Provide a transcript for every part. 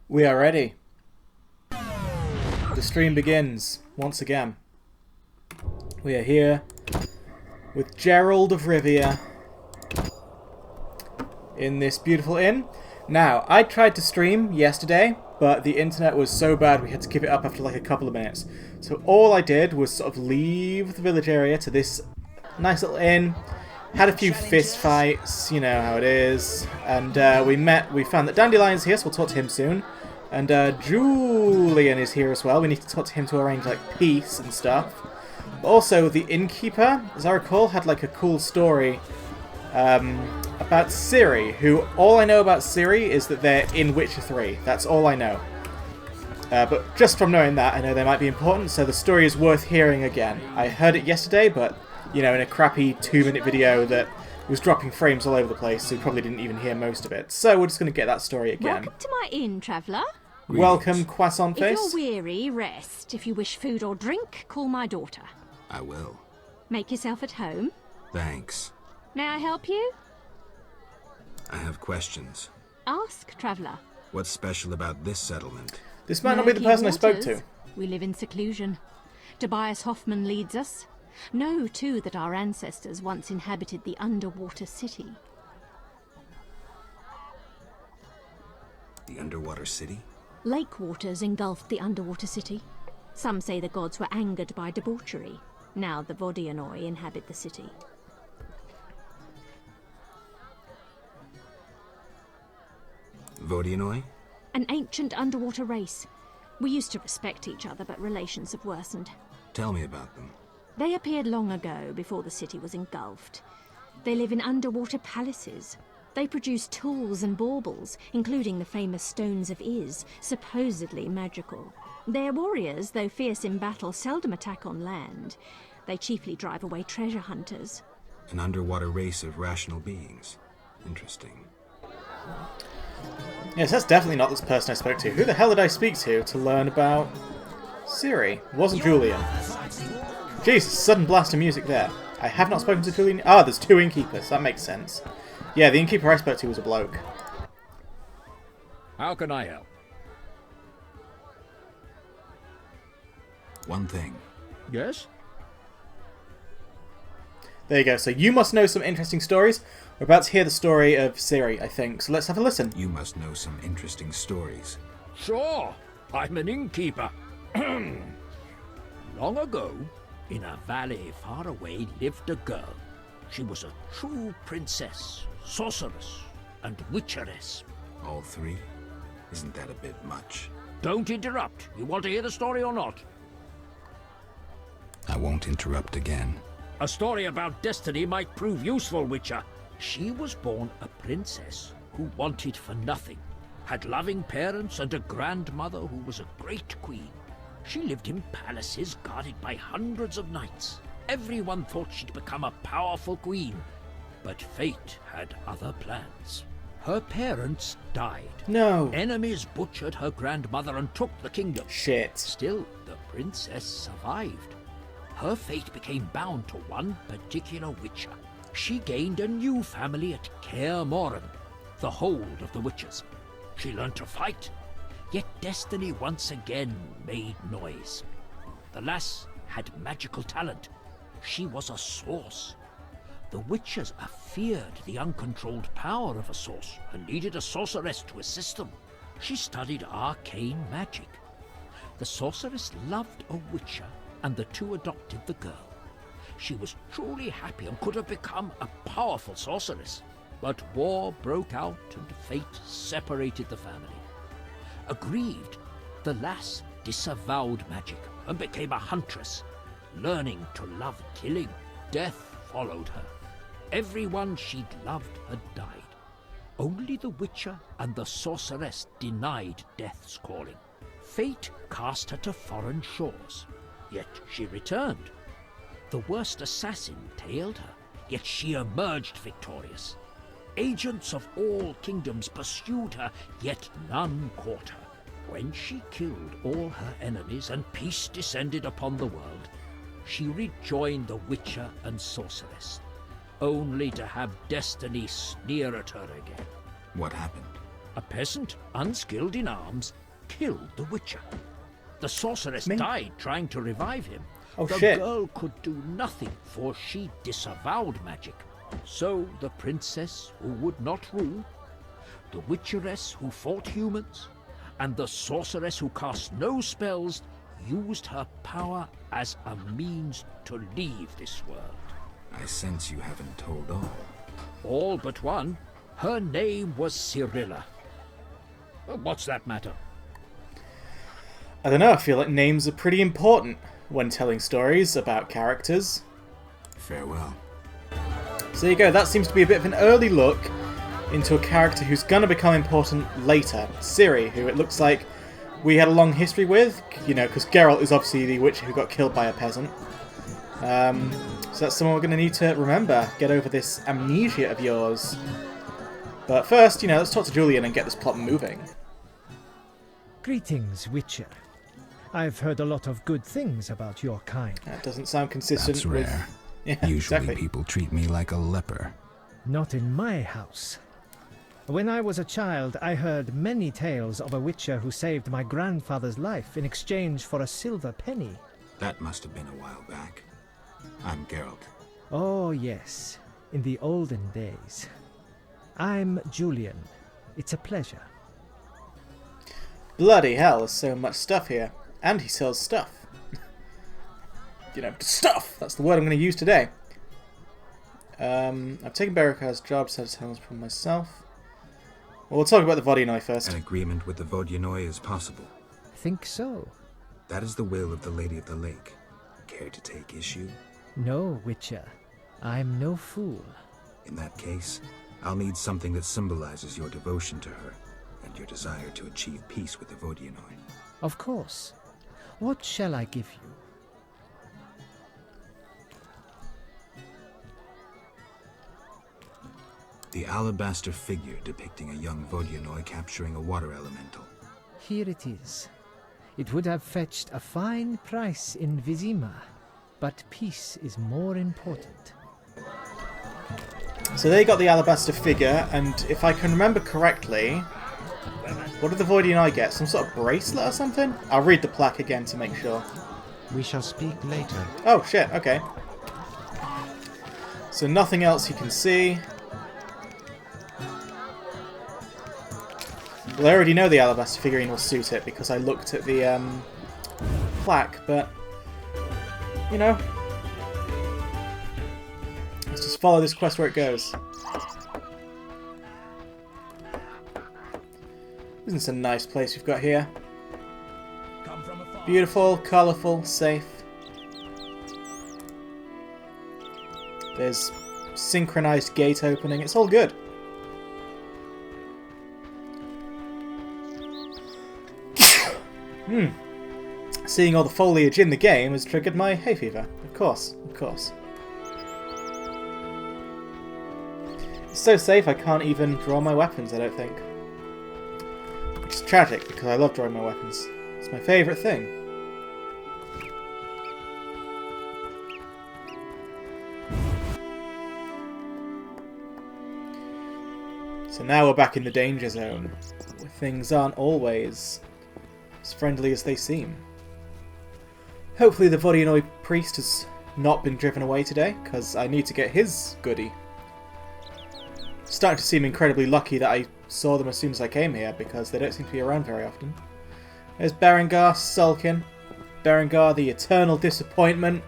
We are ready. The stream begins once again. We are here with Gerald of Rivia in this beautiful inn. Now, I tried to stream yesterday, but the internet was so bad we had to give it up after like a couple of minutes. So all I did was sort of leave the village area to this nice little inn, had a few fist fights, you know how it is, and we found that Dandelion's here, so we'll talk to him soon. And Julian is here as well. We need to talk to him to arrange like peace and stuff. But also the innkeeper, as I recall, had like a cool story about Ciri, who all I know about Ciri is that they're in Witcher 3. That's all I know. But just from knowing that, I know they might be important, so the story is worth hearing again. I heard it yesterday, but, you know, in a crappy 2-minute video that was dropping frames all over the place, so you probably didn't even hear most of it. So we're just going to get that story again. Welcome to my inn, traveller. Welcome, Croissant Face. If you're weary, rest. If you wish food or drink, call my daughter. I will. Make yourself at home. Thanks. May I help you? I have questions. Ask, traveller. What's special about this settlement? This might not be the person I spoke to. We live in seclusion. Tobias Hoffman leads us. Know, too, that our ancestors once inhabited the underwater city. The underwater city? Lake waters engulfed the underwater city. Some say the gods were angered by debauchery. Now the Vodianoi inhabit the city. Vodianoi? An ancient underwater race. We used to respect each other, but relations have worsened. Tell me about them. They appeared long ago, before the city was engulfed. They live in underwater palaces. They produce tools and baubles, including the famous Stones of Iz, supposedly magical. Their warriors, though fierce in battle, seldom attack on land. They chiefly drive away treasure hunters. An underwater race of rational beings. Interesting. Yes, that's definitely not this person I spoke to. Who the hell did I speak to learn about Ciri? It wasn't Julian. Jesus, sudden blast of music there. I have not spoken to Julian. Ah, there's 2 innkeepers. That makes sense. Yeah, the innkeeper I spoke to was a bloke. How can I help? One thing. Yes? There you go. So you must know some interesting stories. We're about to hear the story of Ciri, I think. So let's have a listen. You must know some interesting stories. Sure. I'm an innkeeper. Long ago, in a valley far away, lived a girl. She was a true princess, sorceress, and witcheress. All 3? Isn't that a bit much? Don't interrupt. You want to hear the story or not? I won't interrupt again. A story about destiny might prove useful, Witcher. She was born a princess who wanted for nothing, had loving parents and a grandmother who was a great queen. She lived in palaces guarded by hundreds of knights. Everyone thought she'd become a powerful queen, but fate had other plans. Her parents died. No. Enemies butchered her grandmother and took the kingdom. Shit. Still, the princess survived. Her fate became bound to one particular witcher. She gained a new family at Kaer Morhen, the hold of the witches. She learned to fight, yet destiny once again made noise. The lass had magical talent. She was a source. The witches feared the uncontrolled power of a source and needed a sorceress to assist them. She studied arcane magic. The sorceress loved a witcher, and the 2 adopted the girl. She was truly happy and could have become a powerful sorceress. But war broke out and fate separated the family. Aggrieved, the lass disavowed magic and became a huntress. Learning to love killing, death followed her. Everyone she'd loved had died. Only the witcher and the sorceress denied death's calling. Fate cast her to foreign shores, yet she returned. The worst assassin tailed her, yet she emerged victorious. Agents of all kingdoms pursued her, yet none caught her. When she killed all her enemies and peace descended upon the world, she rejoined the witcher and sorceress, only to have destiny sneer at her again. What happened? A peasant, unskilled in arms, killed the Witcher. The sorceress Me? died trying to revive him. Oh, the shit. girl could do nothing, for she disavowed magic. So the princess who would not rule, the Witcheress who fought humans, and the sorceress who cast no spells used her power as a means to leave this world. I sense you haven't told all. All but one. Her name was Cyrilla. What's that matter? I don't know, I feel like names are pretty important when telling stories about characters. Farewell. So there you go, that seems to be a bit of an early look into a character who's going to become important later. Ciri, who it looks like we had a long history with, you know, because Geralt is obviously the witcher who got killed by a peasant. So that's someone we're going to need to remember. Get over this amnesia of yours. But first, you know, let's talk to Julian and get this plot moving. Greetings, Witcher. I've heard a lot of good things about your kind. That doesn't sound consistent That's with... rare. Yeah, Usually exactly. people treat me like a leper. Not in my house. When I was a child, I heard many tales of a Witcher who saved my grandfather's life in exchange for a silver penny. That must have been a while back. I'm Geralt. Oh, yes. In the olden days. I'm Julian. It's a pleasure. Bloody hell, there's so much stuff here. And he sells stuff. You know, stuff! That's the word I'm going to use today. I've taken Berengar's job, set his hands from myself. Well, we'll talk about the Vodyanoi first. An agreement with the Vodyanoi is possible. Think so? That is the will of the Lady of the Lake. Care to take issue? No, Witcher. I'm no fool. In that case, I'll need something that symbolizes your devotion to her and your desire to achieve peace with the Vodyanoi. Of course. What shall I give you? The alabaster figure depicting a young Vodyanoi capturing a water elemental. Here it is. It would have fetched a fine price in Vizima, but peace is more important. So they got the alabaster figure, and if I can remember correctly, what did the Vodyanoi get? Some sort of bracelet or something? I'll read the plaque again to make sure. We shall speak later. Oh shit, okay. So nothing else you can see. Well, I already know the alabaster figurine will suit it because I looked at the plaque, but you know, let's just follow this quest where it goes. Isn't this a nice place we've got here? Beautiful, colourful, safe. There's synchronized gate opening. It's all good. Seeing all the foliage in the game has triggered my hay fever. Of course, of course. It's so safe I can't even draw my weapons, I don't think. Which is tragic because I love drawing my weapons. It's my favourite thing. So now we're back in the danger zone, where things aren't always as friendly as they seem. Hopefully the Vodyanoi priest has not been driven away today, because I need to get his goodie. Starting to seem incredibly lucky that I saw them as soon as I came here, because they don't seem to be around very often. There's Berengar sulking. Berengar the eternal disappointment.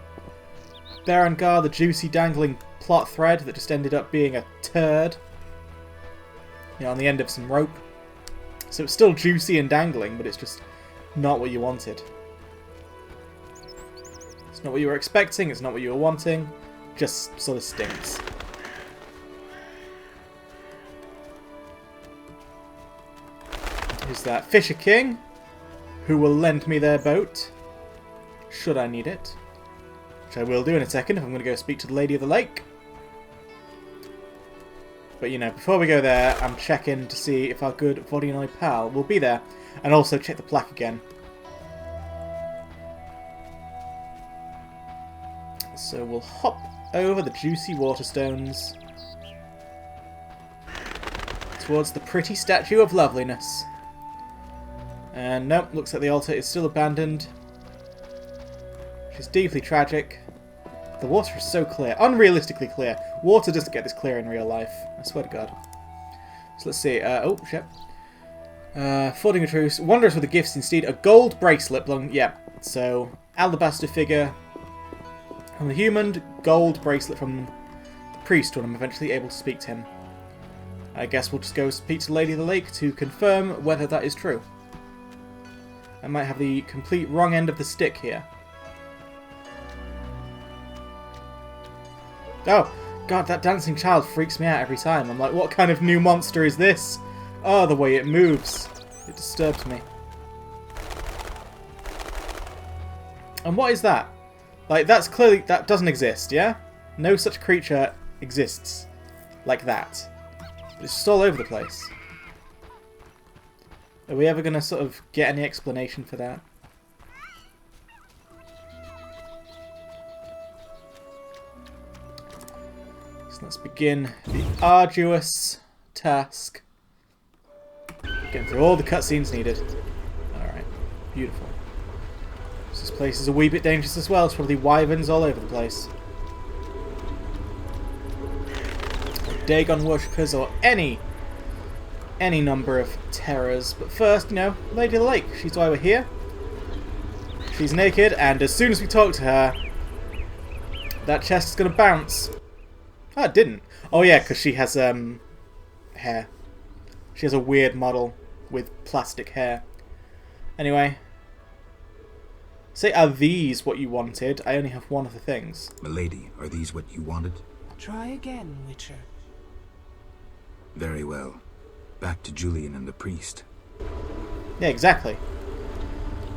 Berengar the juicy dangling plot thread that just ended up being a turd. You know, on the end of some rope. So it's still juicy and dangling, but it's just not what you wanted. It's not what you were expecting, it's not what you were wanting. Just sort of stinks. Is that Fisher King, who will lend me their boat, should I need it. Which I will do in a second if I'm going to go speak to the Lady of the Lake. But you know, before we go there, I'm checking to see if our good Vodyanoi pal will be there. And also check the plaque again. So we'll hop over the juicy waterstones. towards the pretty statue of loveliness. And nope, looks like the altar is still abandoned. Which is deeply tragic. The water is so clear. Unrealistically clear. Water doesn't get this clear in real life. I swear to God. So let's see. Oh, shit. Fording a truce. Wanderers with the gifts instead. A gold bracelet belonging... Yeah. So, alabaster figure from the human. Gold bracelet from the priest when I'm eventually able to speak to him. I guess we'll just go speak to Lady of the Lake to confirm whether that is true. I might have the complete wrong end of the stick here. Oh, God, that dancing child freaks me out every time. I'm like, what kind of new monster is this? Oh, the way it moves. It disturbs me. And what is that? Like, that's clearly... That doesn't exist, yeah? No such creature exists. Like that. It's just all over the place. Are we ever going to sort of get any explanation for that? So let's begin the arduous task. Getting through all the cutscenes needed. Alright, beautiful. So this place is a wee bit dangerous as well. There's probably wyverns all over the place. Or Dagon worshippers or any number of terrors. But first, you know, Lady of the Lake. She's why we're here. She's naked, and as soon as we talk to her, that chest is going to bounce. Oh, it didn't. Oh yeah, because she has hair. She has a weird model with plastic hair. Anyway. Say, are these what you wanted? I only have one of the things. Milady, are these what you wanted? Try again, Witcher. Very well. Back to Julian and the priest. Yeah, exactly.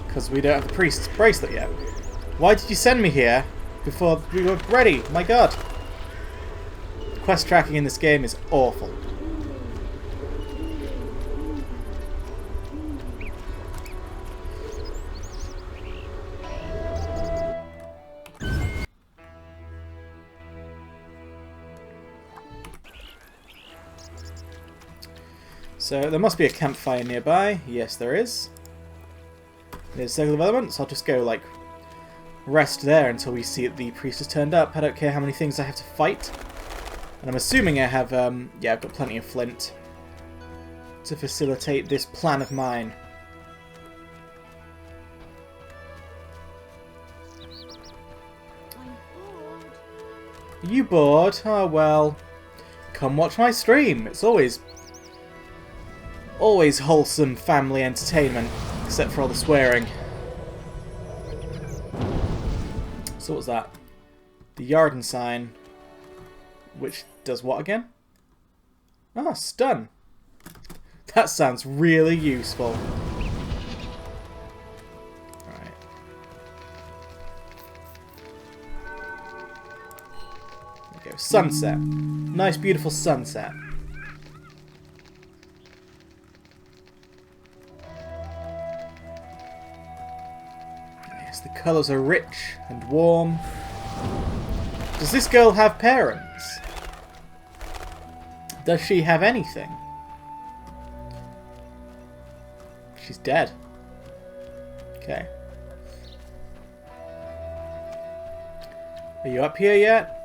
Because we don't have the priest's bracelet yet. Why did you send me here before we were ready? My God. Quest tracking in this game is awful. So there must be a campfire nearby. Yes, there is. There's circle of elements. I'll just go like rest there until we see that the priest has turned up. I don't care how many things I have to fight. And I'm assuming I have, yeah, I've got plenty of flint to facilitate this plan of mine. Are you bored? Oh well. Come watch my stream. It's always wholesome family entertainment, except for all the swearing. So what's that? The Yarden sign. Which does what again? Ah, stun. That sounds really useful. Alright. There we go. Sunset. Nice, beautiful sunset. Yes, the colours are rich and warm. Does this girl have parents? Does she have anything? She's dead. Okay. Are you up here yet?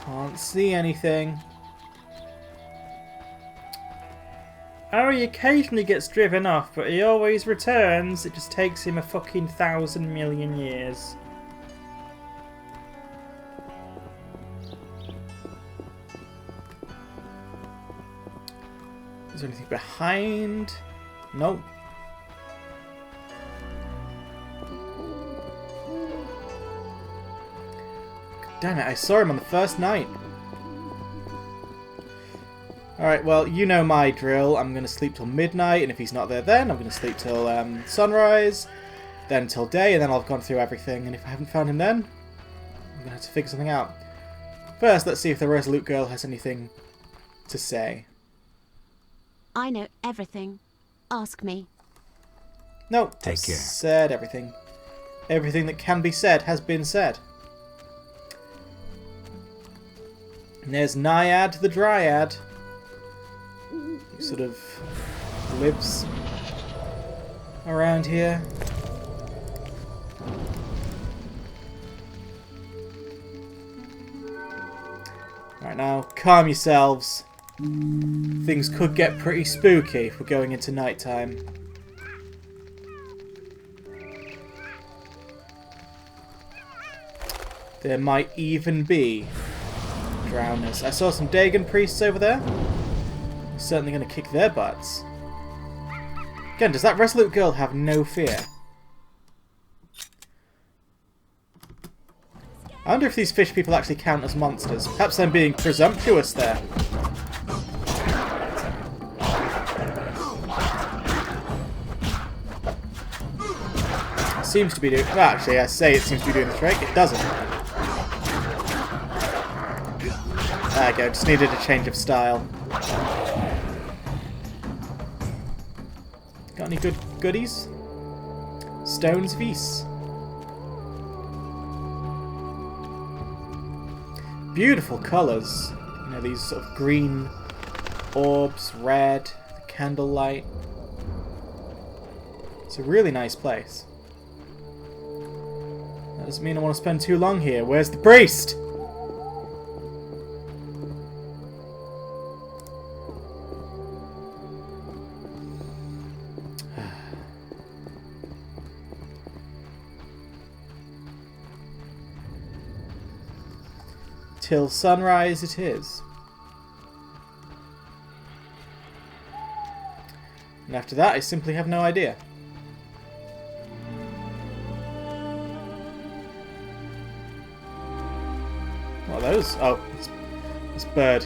Can't see anything. Ari occasionally gets driven off, but he always returns. It just takes him a fucking 1,000 million years. Is there anything behind? Nope. Damn it, I saw him on the first night. Alright, well, you know my drill. I'm going to sleep till midnight, and if he's not there then, I'm going to sleep till sunrise, then till day, and then I'll have gone through everything. And if I haven't found him then, I'm going to have to figure something out. First, let's see if the Resolute Girl has anything to say. I know everything. Ask me. No, Take care. Said everything. Everything that can be said has been said. And there's Naiad the Dryad. He sort of lives around here. Right now, calm yourselves. Things could get pretty spooky if we're going into nighttime. There might even be drowners. I saw some Dagon priests over there. I'm certainly going to kick their butts. Again, does that resolute girl have no fear? I wonder if these fish people actually count as monsters. Perhaps I'm being presumptuous there. It seems to be doing... Well, actually, I say it seems to be doing the trick. It doesn't. There we go. Just needed a change of style. Got any good goodies? Stones Vis. Beautiful colours. You know, these sort of green orbs, red, the candlelight. It's a really nice place. That doesn't mean I want to spend too long here. Where's the priest? Till sunrise it is. And after that, I simply have no idea. What are those? Oh, it's bird.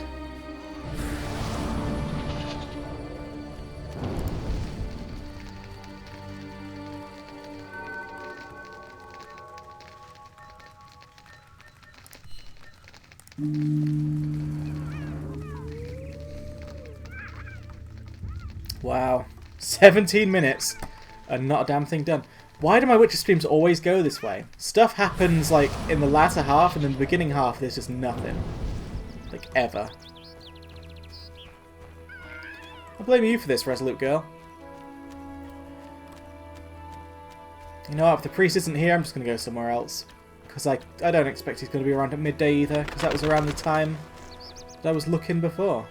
Wow. 17 minutes and not a damn thing done. Why do my Witcher streams always go this way? Stuff happens like in the latter half and in the beginning half there's just nothing. Like ever. I blame you for this, Resolute Girl. You know what, if the priest isn't here I'm just going to go somewhere else. Because I don't expect he's going to be around at midday either, because that was around the time that I was looking before.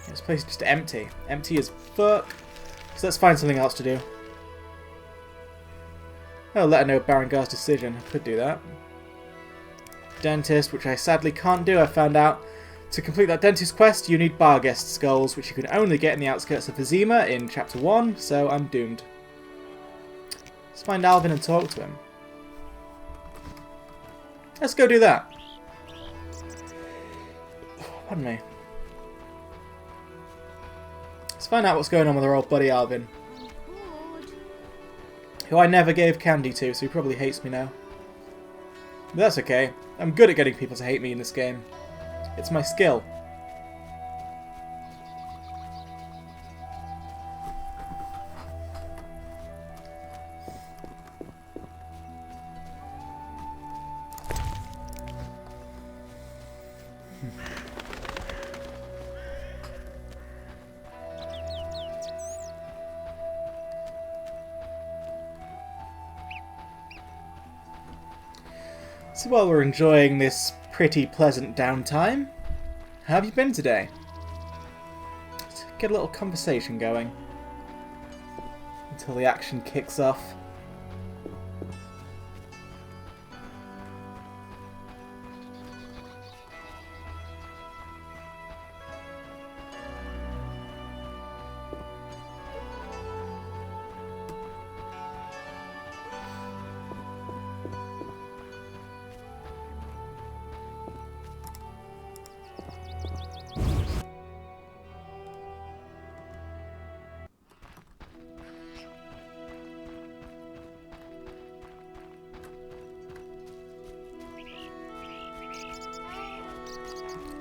This place is just empty. Empty as fuck. So let's find something else to do. I'll let her know Barangar's decision. I could do that. Dentist, which I sadly can't do, I found out. To complete that dentist quest, you need Barghest skulls, which you can only get in the outskirts of Vizima in Chapter 1, so I'm doomed. Let's find Alvin and talk to him. Let's go do that. Pardon me. Let's find out what's going on with our old buddy Alvin. Who I never gave candy to, so he probably hates me now. But that's okay. I'm good at getting people to hate me in this game. It's my skill. So while we're enjoying this pretty pleasant downtime, how have you been today? Let's get a little conversation going until the action kicks off.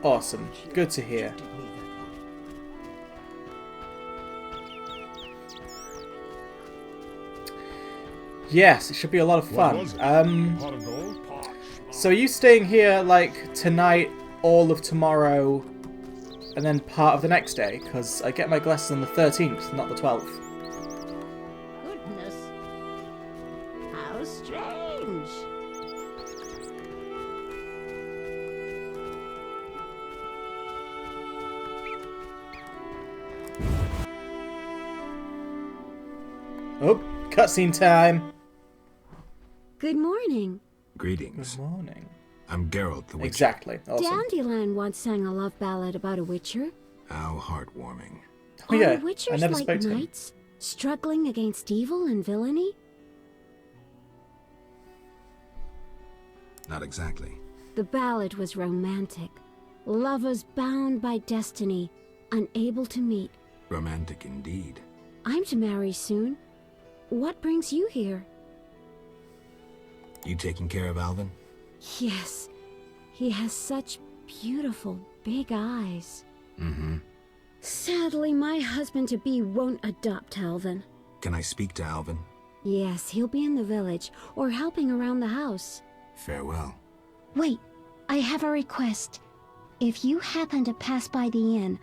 Awesome. Good to hear. Yes, it should be a lot of fun. So are you staying here like tonight, all of tomorrow, and then part of the next day, because I get my glasses on the 13th, not the 12th. Goodness. How strange. Oh, cutscene time! Good morning. Greetings. Good morning. I'm Geralt the Witcher. Exactly. Awesome. Dandelion once sang a love ballad about a witcher. How heartwarming. Oh, yeah, Are witchers I never like spoke to him. knights, struggling against evil and villainy? Not exactly. The ballad was romantic. Lovers bound by destiny, unable to meet. Romantic indeed. I'm to marry soon. What brings you here? You taking care of Alvin? Yes, he has such beautiful big eyes. Mm-hmm. Sadly, my husband-to-be won't adopt Alvin. Can I speak to Alvin? Yes, he'll be in the village, or helping around the house. Farewell. Wait, I have a request. If you happen to pass by the inn,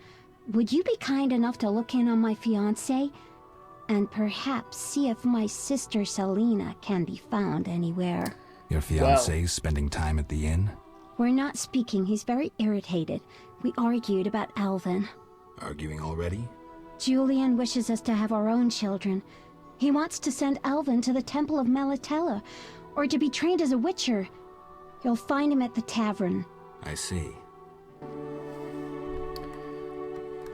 would you be kind enough to look in on my fiancé? And perhaps see if my sister Selena can be found anywhere. Your fiancé's spending time at the inn? We're not speaking. He's very irritated. We argued about Alvin. Arguing already? Julian wishes us to have our own children. He wants to send Alvin to the Temple of Malatella, or to be trained as a witcher. You'll find him at the tavern. I see.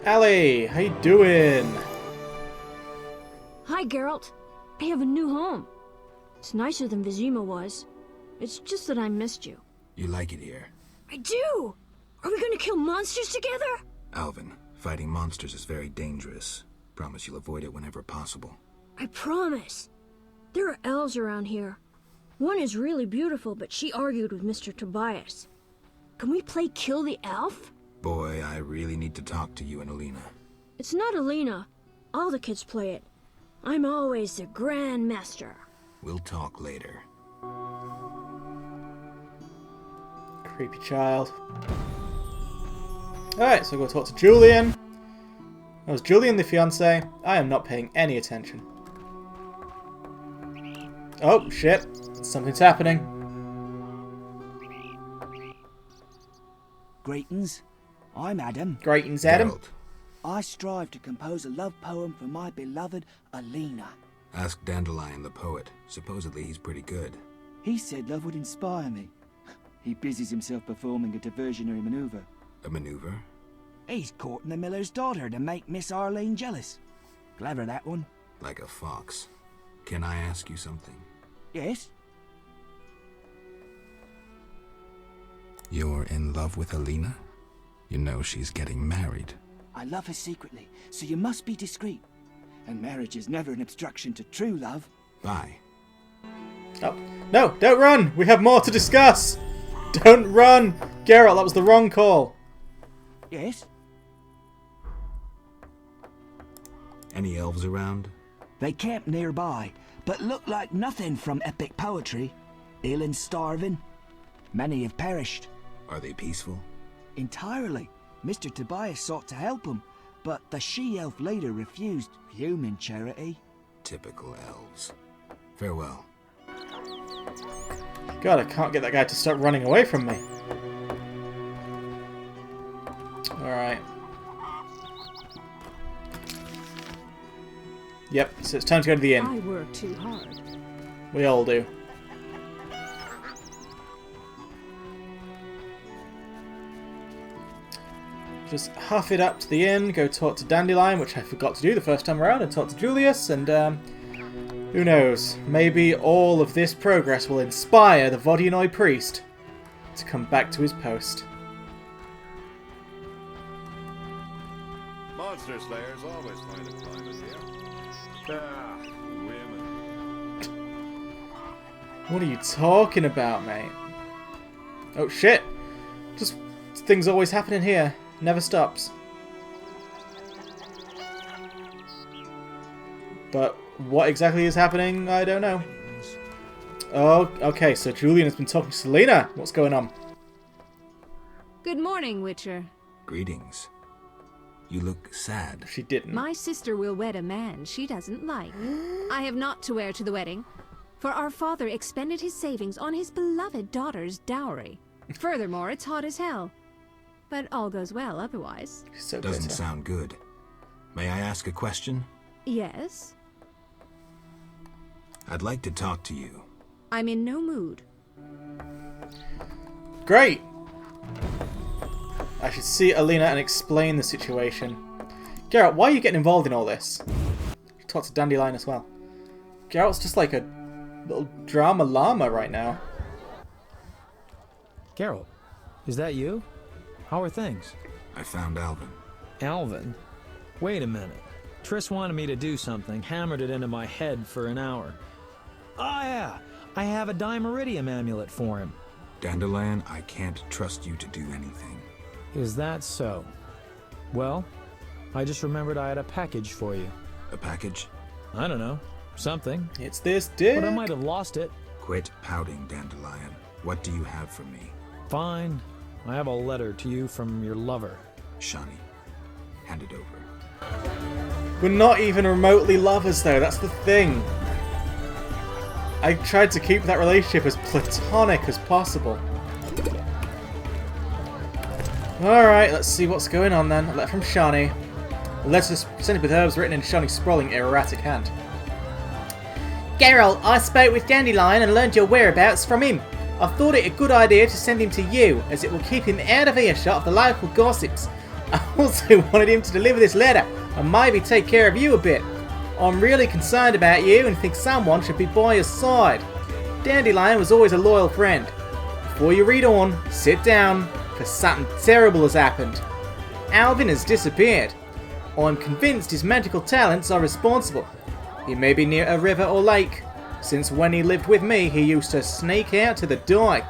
Allie, how you doing? Hi, Geralt. I have a new home. It's nicer than Vizima was. It's just that I missed you. You like it here? I do! Are we gonna kill monsters together? Alvin, fighting monsters is very dangerous. Promise you'll avoid it whenever possible. I promise. There are elves around here. One is really beautiful, but she argued with Mr. Tobias. Can we play Kill the Elf? Boy, I really need to talk to you and Alina. It's not Alina. All the kids play it. I'm always the Grand Master. We'll talk later. Creepy child. Alright, so we'll go talk to Julian. That was Julian the fiancé. I am not paying any attention. Oh, shit. Something's happening. Greetings. I'm Adam. Greetings, Adam. Geralt, I strive to compose a love poem for my beloved Alina. ask Dandelion the poet. Supposedly he's pretty good. He said love would inspire me. He busies himself performing a diversionary maneuver. A maneuver? He's courting the miller's daughter to make Miss Arlene jealous. Clever, that one. Like a fox. Can I ask you something? Yes? You're in love with Alina? You know she's getting married. I love her secretly, so you must be discreet. And marriage is never an obstruction to true love. Bye. Oh, no, don't run! We have more to discuss! Don't run! Geralt, that was the wrong call. Yes? Any elves around? They camp nearby, but look like nothing from epic poetry. Ill and starving. Many have perished. Are they peaceful? Entirely. Mr. Tobias sought to help him, but the she-elf leader refused human charity. Typical elves. Farewell. God, I can't get that guy to stop running away from me. Alright. Yep, so it's time to go to the inn. I work too hard. We all do. Just huff it up to the inn, go talk to Dandelion, which I forgot to do the first time around, and talk to Julius, and who knows, maybe all of this progress will inspire the Vodyanoi priest to come back to his post. Monster slayers always find a time in here. Ah, women. What are you talking about, mate? Oh shit! Just things always happening here. Never stops. But what exactly is happening, I don't know. Oh, okay, so Julian has been talking to Selena. What's going on? Good morning, Witcher. Greetings. You look sad. She didn't. My sister will wed a man she doesn't like. I have naught to wear to the wedding, for our father expended his savings on his beloved daughter's dowry. Furthermore, it's hot as hell. But all goes well otherwise. So Doesn't bitter. sound good. May I ask a question? Yes? I'd like to talk to you. I'm in no mood. Great! I should see Alina and explain the situation. Geralt, why are you getting involved in all this? You talk to Dandelion as well. Geralt's just like a little drama llama right now. Geralt, is that you? How are things? I found Alvin. Alvin? Wait a minute. Triss wanted me to do something, hammered it into my head for an hour. Ah, yeah! I have a Dimeridium amulet for him. Dandelion, I can't trust you to do anything. Is that so? Well, I just remembered I had a package for you. A package? I don't know. Something. It's this dick. But I might have lost it. Quit pouting, Dandelion. What do you have for me? Fine. I have a letter to you from your lover. Shani, hand it over. We're not even remotely lovers though, that's the thing. I tried to keep that relationship as platonic as possible. Alright, let's see what's going on then. A letter from Shani. A letter presented with herbs written in Shani's sprawling, erratic hand. Geralt, I spoke with Dandelion and learned your whereabouts from him. I thought it a good idea to send him to you, as it will keep him out of earshot of the local gossips. I also wanted him to deliver this letter, and maybe take care of you a bit. I'm really concerned about you and think someone should be by your side. Dandelion was always a loyal friend. Before you read on, sit down, for something terrible has happened. Alvin has disappeared. I'm convinced his magical talents are responsible. He may be near a river or lake. Since when he lived with me, he used to sneak out to the dike.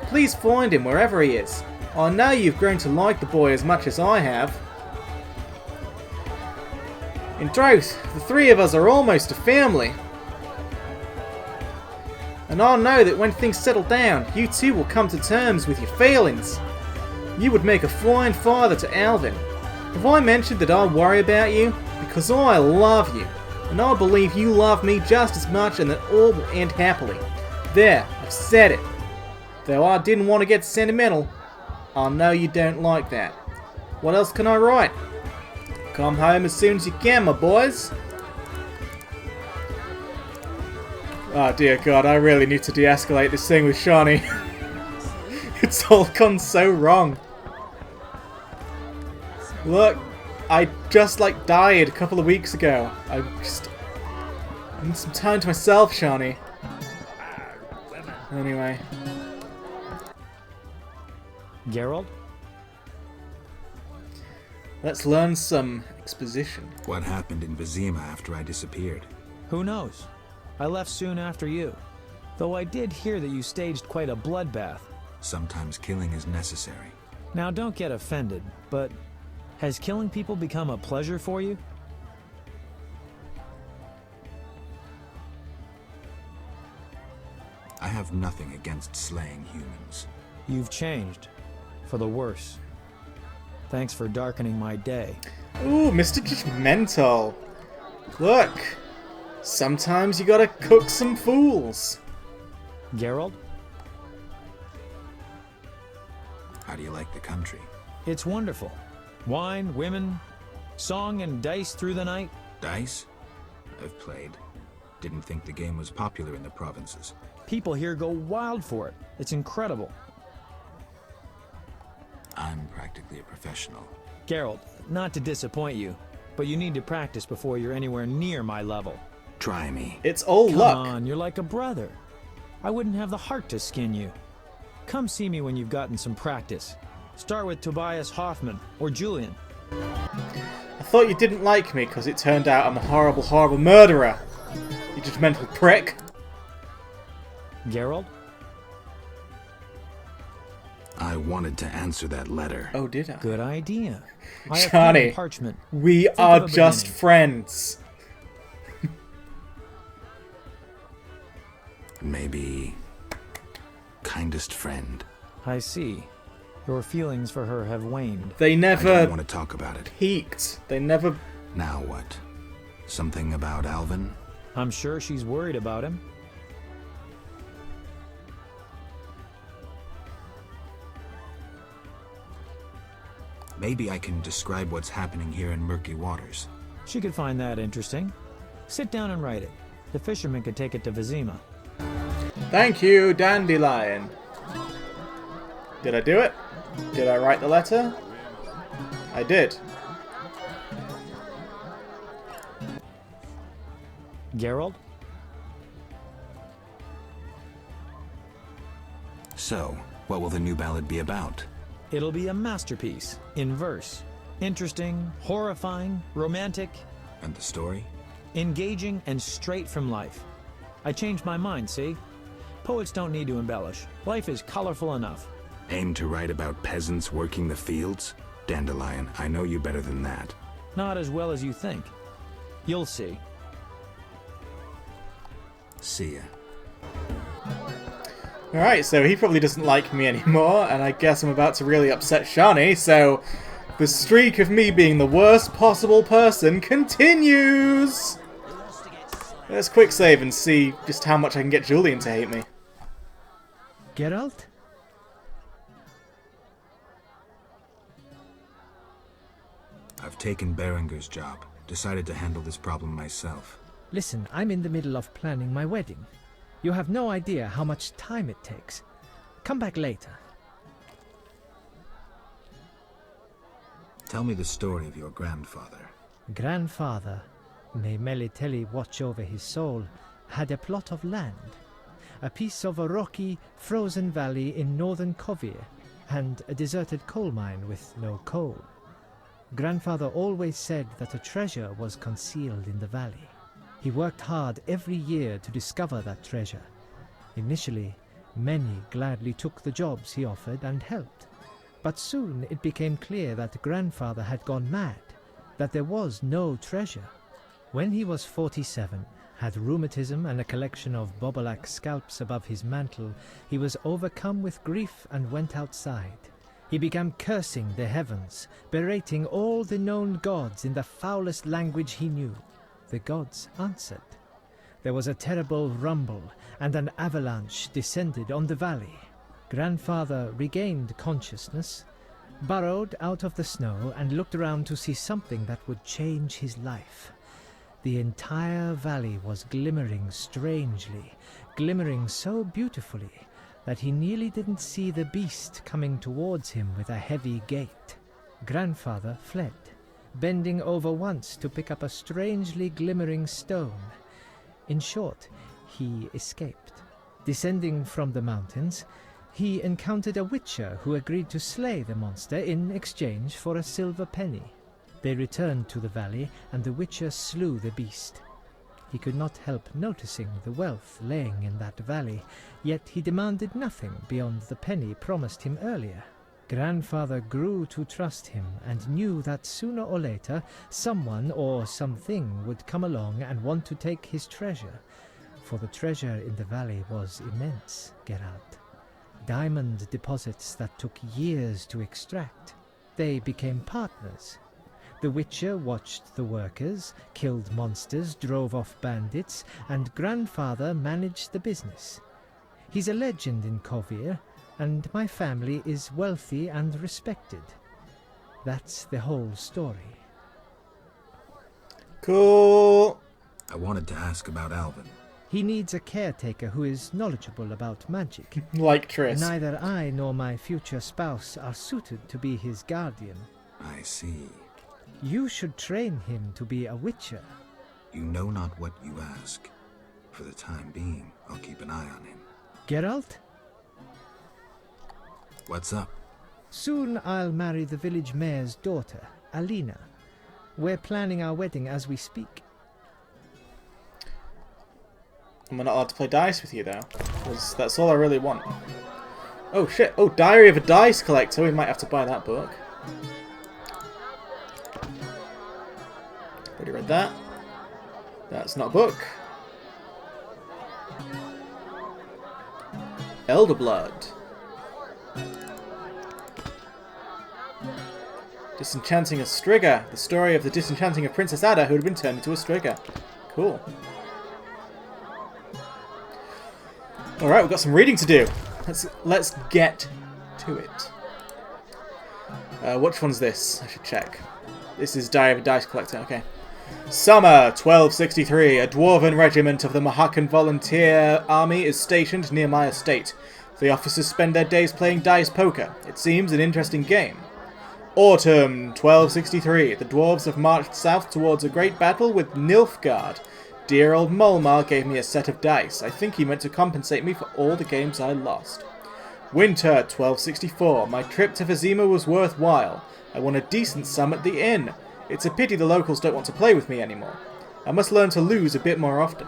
Please find him wherever he is. I know you've grown to like the boy as much as I have. In truth, the three of us are almost a family. And I know that when things settle down, you two will come to terms with your feelings. You would make a fine father to Alvin. Have I mentioned that I worry about you? Because I love you. And I believe you love me just as much and that all will end happily. There, I've said it. Though I didn't want to get sentimental, I know you don't like that. What else can I write? Come home as soon as you can, my boys. Oh dear God, I really need to de-escalate this thing with Shani. It's all gone so wrong. Look, I just died a couple of weeks ago. I need some time to myself, Shani. Anyway. Geralt? Let's learn some exposition. What happened in Vizima after I disappeared? Who knows? I left soon after you. Though I did hear that you staged quite a bloodbath. Sometimes killing is necessary. Now don't get offended, but has killing people become a pleasure for you? I have nothing against slaying humans. You've changed. For the worse. Thanks for darkening my day. Ooh, Mr. Judgmental. Look, sometimes you gotta cook some fools. Geralt? How do you like the country? It's wonderful. Wine, women, song and dice through the night. Dice? I've played. Didn't think the game was popular in the provinces. People here go wild for it. It's incredible. I'm practically a professional. Geralt, not to disappoint you, but you need to practice before you're anywhere near my level. Try me. It's all luck. Come on, you're like a brother. I wouldn't have the heart to skin you. Come see me when you've gotten some practice. Start with Tobias Hoffman or Julian. I thought you didn't like me because it turned out I'm a horrible, horrible murderer. You judgmental prick. Geralt? I wanted to answer that letter. Oh, did I? Good idea. I have Johnny, parchment. we Think are of a just beginning. friends. Maybe kindest friend. I see. Your feelings for her have waned. They I never don't want to talk about it. peaked. They never... Now what? Something about Alvin? I'm sure she's worried about him. Maybe I can describe what's happening here in Murky Waters. She could find that interesting. Sit down and write it. The fisherman could take it to Vizima. Thank you, Dandelion. Did I do it? Did I write the letter? I did. Geralt? So, what will the new ballad be about? It'll be a masterpiece, in verse. Interesting, horrifying, romantic. And the story? Engaging and straight from life. I changed my mind, see? Poets don't need to embellish. Life is colorful enough. Aim to write about peasants working the fields? Dandelion, I know you better than that. Not as well as you think. You'll see. See ya. Alright, so he probably doesn't like me anymore, and I guess I'm about to really upset Shani, so the streak of me being the worst possible person continues! Let's quick save and see just how much I can get Julian to hate me. Geralt? I've taken Berenger's job. Decided to handle this problem myself. Listen, I'm in the middle of planning my wedding. You have no idea how much time it takes. Come back later. Tell me the story of your grandfather. Grandfather, may Melitele watch over his soul, had a plot of land. A piece of a rocky, frozen valley in northern Kovir, and a deserted coal mine with no coal. Grandfather always said that a treasure was concealed in the valley. He worked hard every year to discover that treasure. Initially, many gladly took the jobs he offered and helped. But soon it became clear that Grandfather had gone mad, that there was no treasure. When he was 47, had rheumatism and a collection of Bobolak scalps above his mantle, he was overcome with grief and went outside. He began cursing the heavens, berating all the known gods in the foulest language he knew. The gods answered. There was a terrible rumble, and an avalanche descended on the valley. Grandfather regained consciousness, burrowed out of the snow, and looked around to see something that would change his life. The entire valley was glimmering strangely, glimmering so beautifully that he nearly didn't see the beast coming towards him with a heavy gait. Grandfather fled, bending over once to pick up a strangely glimmering stone. In short, he escaped. Descending from the mountains, he encountered a witcher who agreed to slay the monster in exchange for a silver penny. They returned to the valley, and the witcher slew the beast. He could not help noticing the wealth laying in that valley, yet he demanded nothing beyond the penny promised him earlier. Grandfather grew to trust him and knew that sooner or later someone or something would come along and want to take his treasure, for the treasure in the valley was immense, Geralt. Diamond deposits that took years to extract. They became partners. The Witcher watched the workers, killed monsters, drove off bandits, and Grandfather managed the business. He's a legend in Kovir, and my family is wealthy and respected. That's the whole story. Cool. I wanted to ask about Alvin. He needs a caretaker who is knowledgeable about magic. Like Triss. Neither I nor my future spouse are suited to be his guardian. I see. You should train him to be a witcher. You know not what you ask. For the time being, I'll keep an eye on him. Geralt? What's up? Soon I'll marry the village mayor's daughter, Alina. We're planning our wedding as we speak. I'm not allowed to play dice with you, though. Because that's all I really want. Oh, shit. Oh, Diary of a Dice Collector. We might have to buy that book. Already read that. That's not a book. Elder Blood. Disenchanting a Strigger. The story of the disenchanting of Princess Ada who had been turned into a Strigger. Cool. Alright, we've got some reading to do. Let's get to it. Which one's this? I should check. This is Diary of a Dice Collector, okay. Summer 1263. A dwarven regiment of the Mohacan Volunteer Army is stationed near my estate. The officers spend their days playing dice poker. It seems an interesting game. Autumn 1263. The dwarves have marched south towards a great battle with Nilfgaard. Dear old Mulmar gave me a set of dice. I think he meant to compensate me for all the games I lost. Winter 1264. My trip to Vizima was worthwhile. I won a decent sum at the inn. It's a pity the locals don't want to play with me anymore. I must learn to lose a bit more often.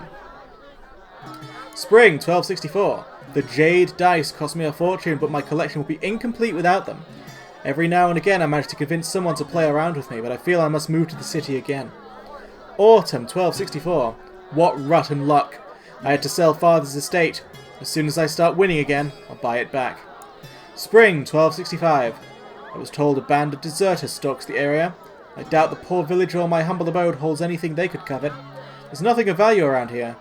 Spring 1264. The jade dice cost me a fortune, but my collection will be incomplete without them. Every now and again I manage to convince someone to play around with me, but I feel I must move to the city again. Autumn 1264. What rotten luck. I had to sell father's estate. As soon as I start winning again, I'll buy it back. Spring 1265. I was told a band of deserters stalks the area. I doubt the poor village or my humble abode holds anything they could covet. There's nothing of value around here.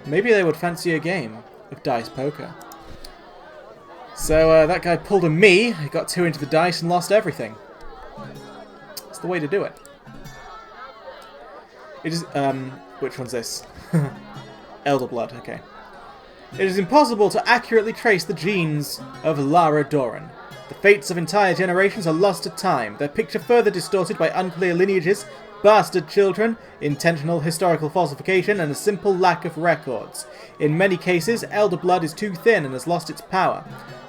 Maybe they would fancy a game of dice poker. So that guy pulled a me, he got too into the dice and lost everything. That's the way to do it. It is, which one's this? Elder Blood, okay. It is impossible to accurately trace the genes of Lara Doran. The fates of entire generations are lost to time, their picture further distorted by unclear lineages, bastard children, intentional historical falsification, and a simple lack of records. In many cases, Elder Blood is too thin and has lost its power.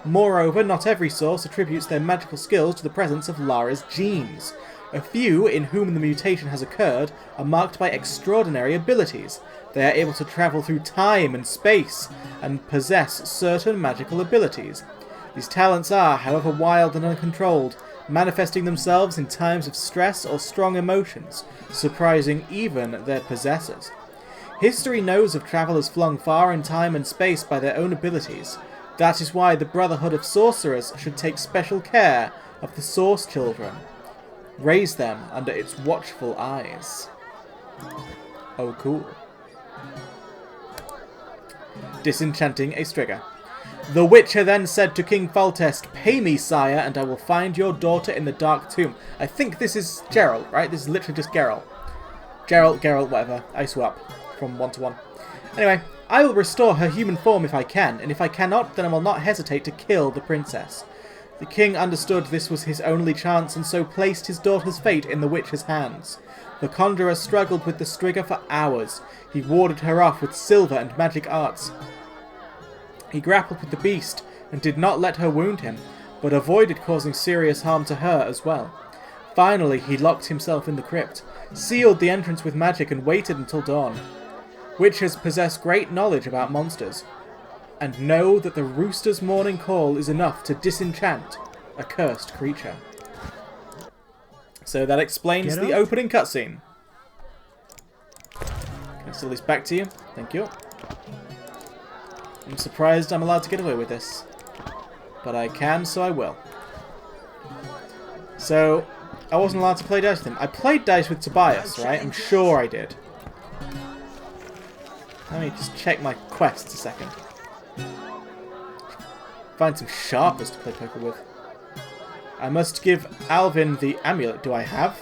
Moreover, not every source attributes their magical skills to the presence of Lara's genes. A few, in whom the mutation has occurred, are marked by extraordinary abilities. They are able to travel through time and space, and possess certain magical abilities. These talents are, however, wild and uncontrolled, manifesting themselves in times of stress or strong emotions, surprising even their possessors. History knows of travellers flung far in time and space by their own abilities. That is why the Brotherhood of Sorcerers should take special care of the Source Children. Raise them under its watchful eyes. Oh, cool. Disenchanting a Strigger. The Witcher then said to King Foltest, "Pay me, sire, and I will find your daughter in the Dark Tomb." I think this is Geralt, right? This is literally just Geralt. Geralt, whatever. I swap from 1 to 1. Anyway, I will restore her human form if I can, and if I cannot, then I will not hesitate to kill the princess. The king understood this was his only chance, and so placed his daughter's fate in the Witcher's hands. The conjurer struggled with the Strigger for hours. He warded her off with silver and magic arts. He grappled with the beast, and did not let her wound him, but avoided causing serious harm to her as well. Finally, he locked himself in the crypt, sealed the entrance with magic, and waited until dawn. Witchers possess great knowledge about monsters, and know that the rooster's morning call is enough to disenchant a cursed creature. So that explains the opening cutscene. Can I steal this back to you? Thank you. I'm surprised I'm allowed to get away with this. But I can, so I will. So, I wasn't allowed to play dice with him. I played dice with Tobias, right? I'm sure I did. Let me just check my quests a second. Find some sharpers to play poker with. I must give Alvin the amulet. Do I have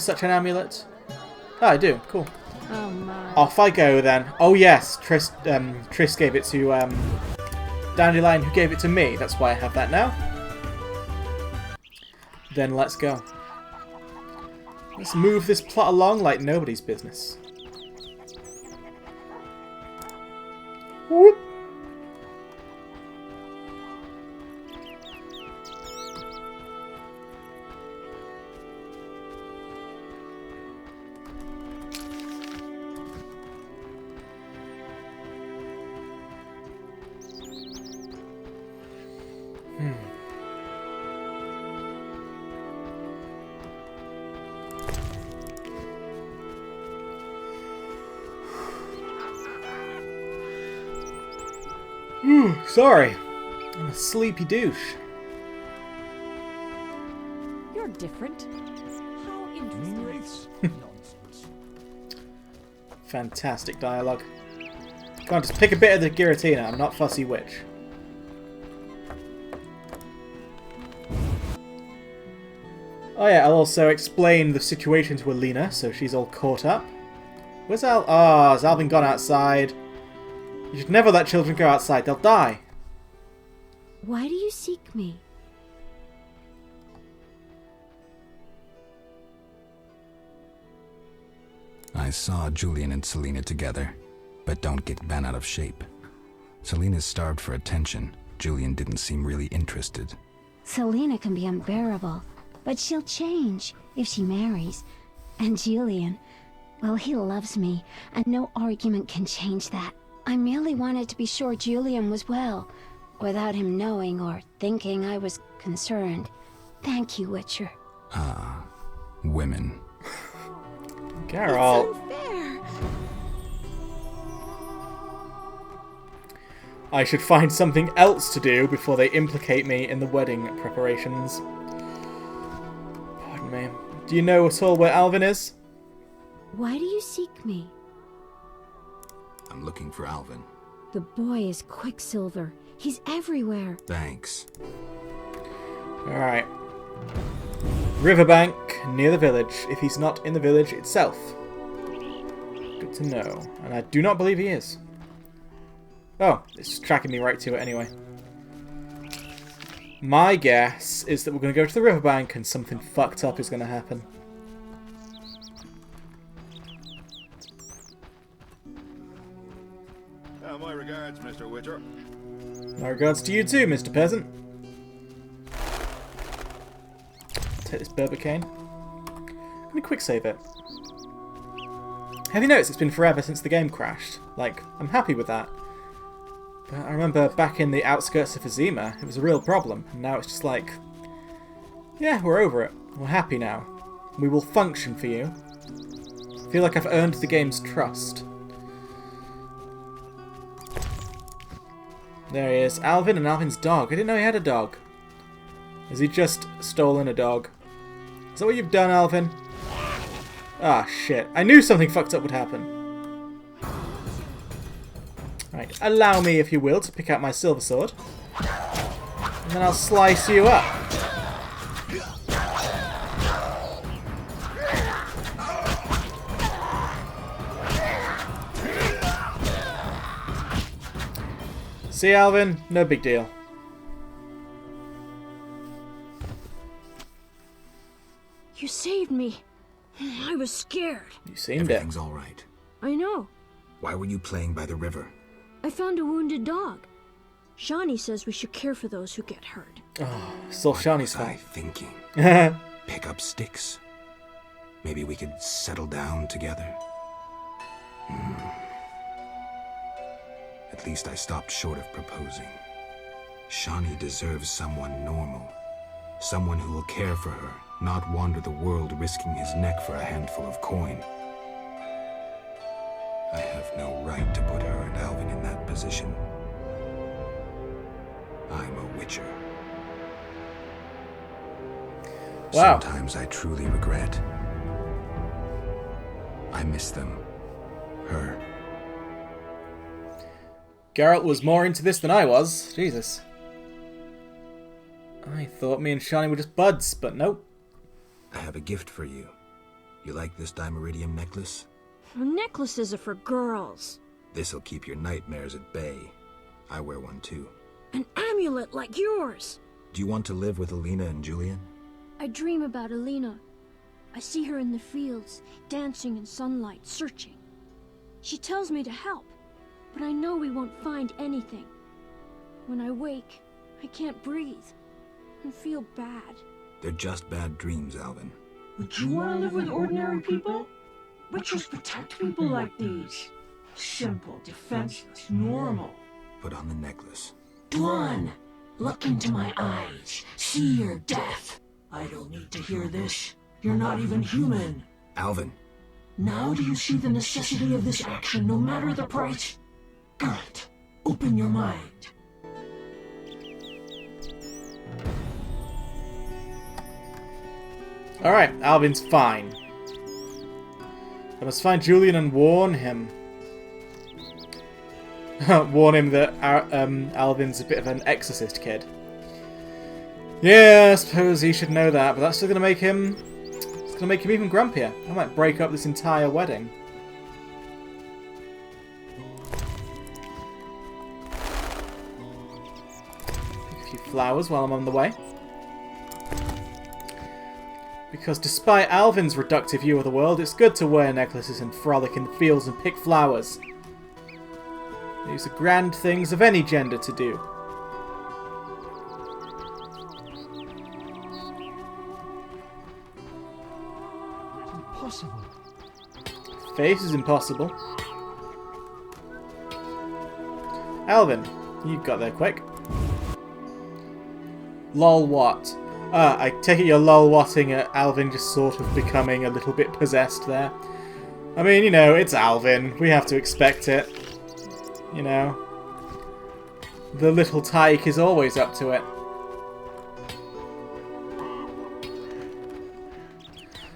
such an amulet? Oh, I do. Cool. Oh my. Off I go then. Oh yes, Triss gave it to Dandelion, who gave it to me. That's why I have that now. Then let's go. Let's move this plot along like nobody's business. Whoop. Sorry, I'm a sleepy douche. different. How interesting. Nonsense. Fantastic dialogue. Come on, just pick a bit of the Giratina. I'm not fussy witch. Oh yeah, I'll also explain the situation to Alina, so she's all caught up. Where's Al? Ah, has Alvin gone outside? You should never let children go outside, they'll die. Why do you seek me? I saw Julian and Selena together, but don't get bent out of shape. Selena's starved for attention. Julian didn't seem really interested. Selena can be unbearable, but she'll change if she marries. And Julian, well, he loves me, and no argument can change that. I merely wanted to be sure Julian was well, without him knowing or thinking I was concerned. Thank you, Witcher. Ah, women. Geralt. It's unfair. I should find something else to do before they implicate me in the wedding preparations. Pardon me. Do you know at all where Alvin is? Why do you seek me? I'm looking for Alvin. The boy is Quicksilver. He's everywhere. Thanks. Alright. Riverbank, near the village, if he's not in the village itself. Good to know. And I do not believe he is. Oh, it's just tracking me right to it anyway. My guess is that we're going to go to the riverbank and something fucked up is going to happen. My regards, Mr. Witcher. My regards to you too, Mr. Peasant. Take this Burbicane. Let me quick save it. Have you noticed it's been forever since the game crashed? Like, I'm happy with that. But I remember back in the outskirts of Azima, it was a real problem, and now it's just like, yeah, we're over it. We're happy now. We will function for you. I feel like I've earned the game's trust. There he is. Alvin and Alvin's dog. I didn't know he had a dog. Has he just stolen a dog? Is that what you've done, Alvin? Ah, shit. I knew something fucked up would happen. Right, allow me, if you will, to pick out my silver sword. And then I'll slice you up. See, Alvin? No big deal. You saved me. I was scared. You seemed it. Everything's all right. I know. Why were you playing by the river? I found a wounded dog. Shani says we should care for those who get hurt. Oh, still Shani's What was I fault. thinking? Pick up sticks. Maybe we could settle down together. At least I stopped short of proposing. Shani deserves someone normal. Someone who will care for her, not wander the world risking his neck for a handful of coin. I have no right to put her and Alvin in that position. I'm a witcher. Wow. Sometimes I truly regret. I miss them. Her. Geralt was more into this than I was. Jesus. I thought me and Shani were just buds, but nope. I have a gift for you. You like this Dimeridium necklace? Necklaces are for girls. This'll keep your nightmares at bay. I wear one too. An amulet like yours. Do you want to live with Alina and Julian? I dream about Alina. I see her in the fields, dancing in sunlight, searching. She tells me to help, but I know we won't find anything. When I wake, I can't breathe and feel bad. They're just bad dreams, Alvin. Would you want to live with ordinary people? Witchers protect people like these. Simple, defenseless, normal. Put on the necklace. Dwan, look into my eyes. See your death. I don't need to hear this. You're not even human. Alvin. Now do you see the necessity of this action, no matter the price? Geralt, open your mind. Alright, Alvin's fine. I must find Julian and warn him. Warn him that Alvin's a bit of an exorcist kid. Yeah, I suppose he should know that, but that's still gonna make him... It's gonna make him even grumpier. I might break up this entire wedding. Pick a few flowers while I'm on the way. Because despite Alvin's reductive view of the world, it's good to wear necklaces and frolic in the fields and pick flowers. These are grand things of any gender to do. Impossible. Face is impossible. Alvin, you got there quick. Lol what? I take it you're lol-watting at Alvin just sort of becoming a little bit possessed there. I mean, you know, it's Alvin. We have to expect it. You know. The little tyke is always up to it.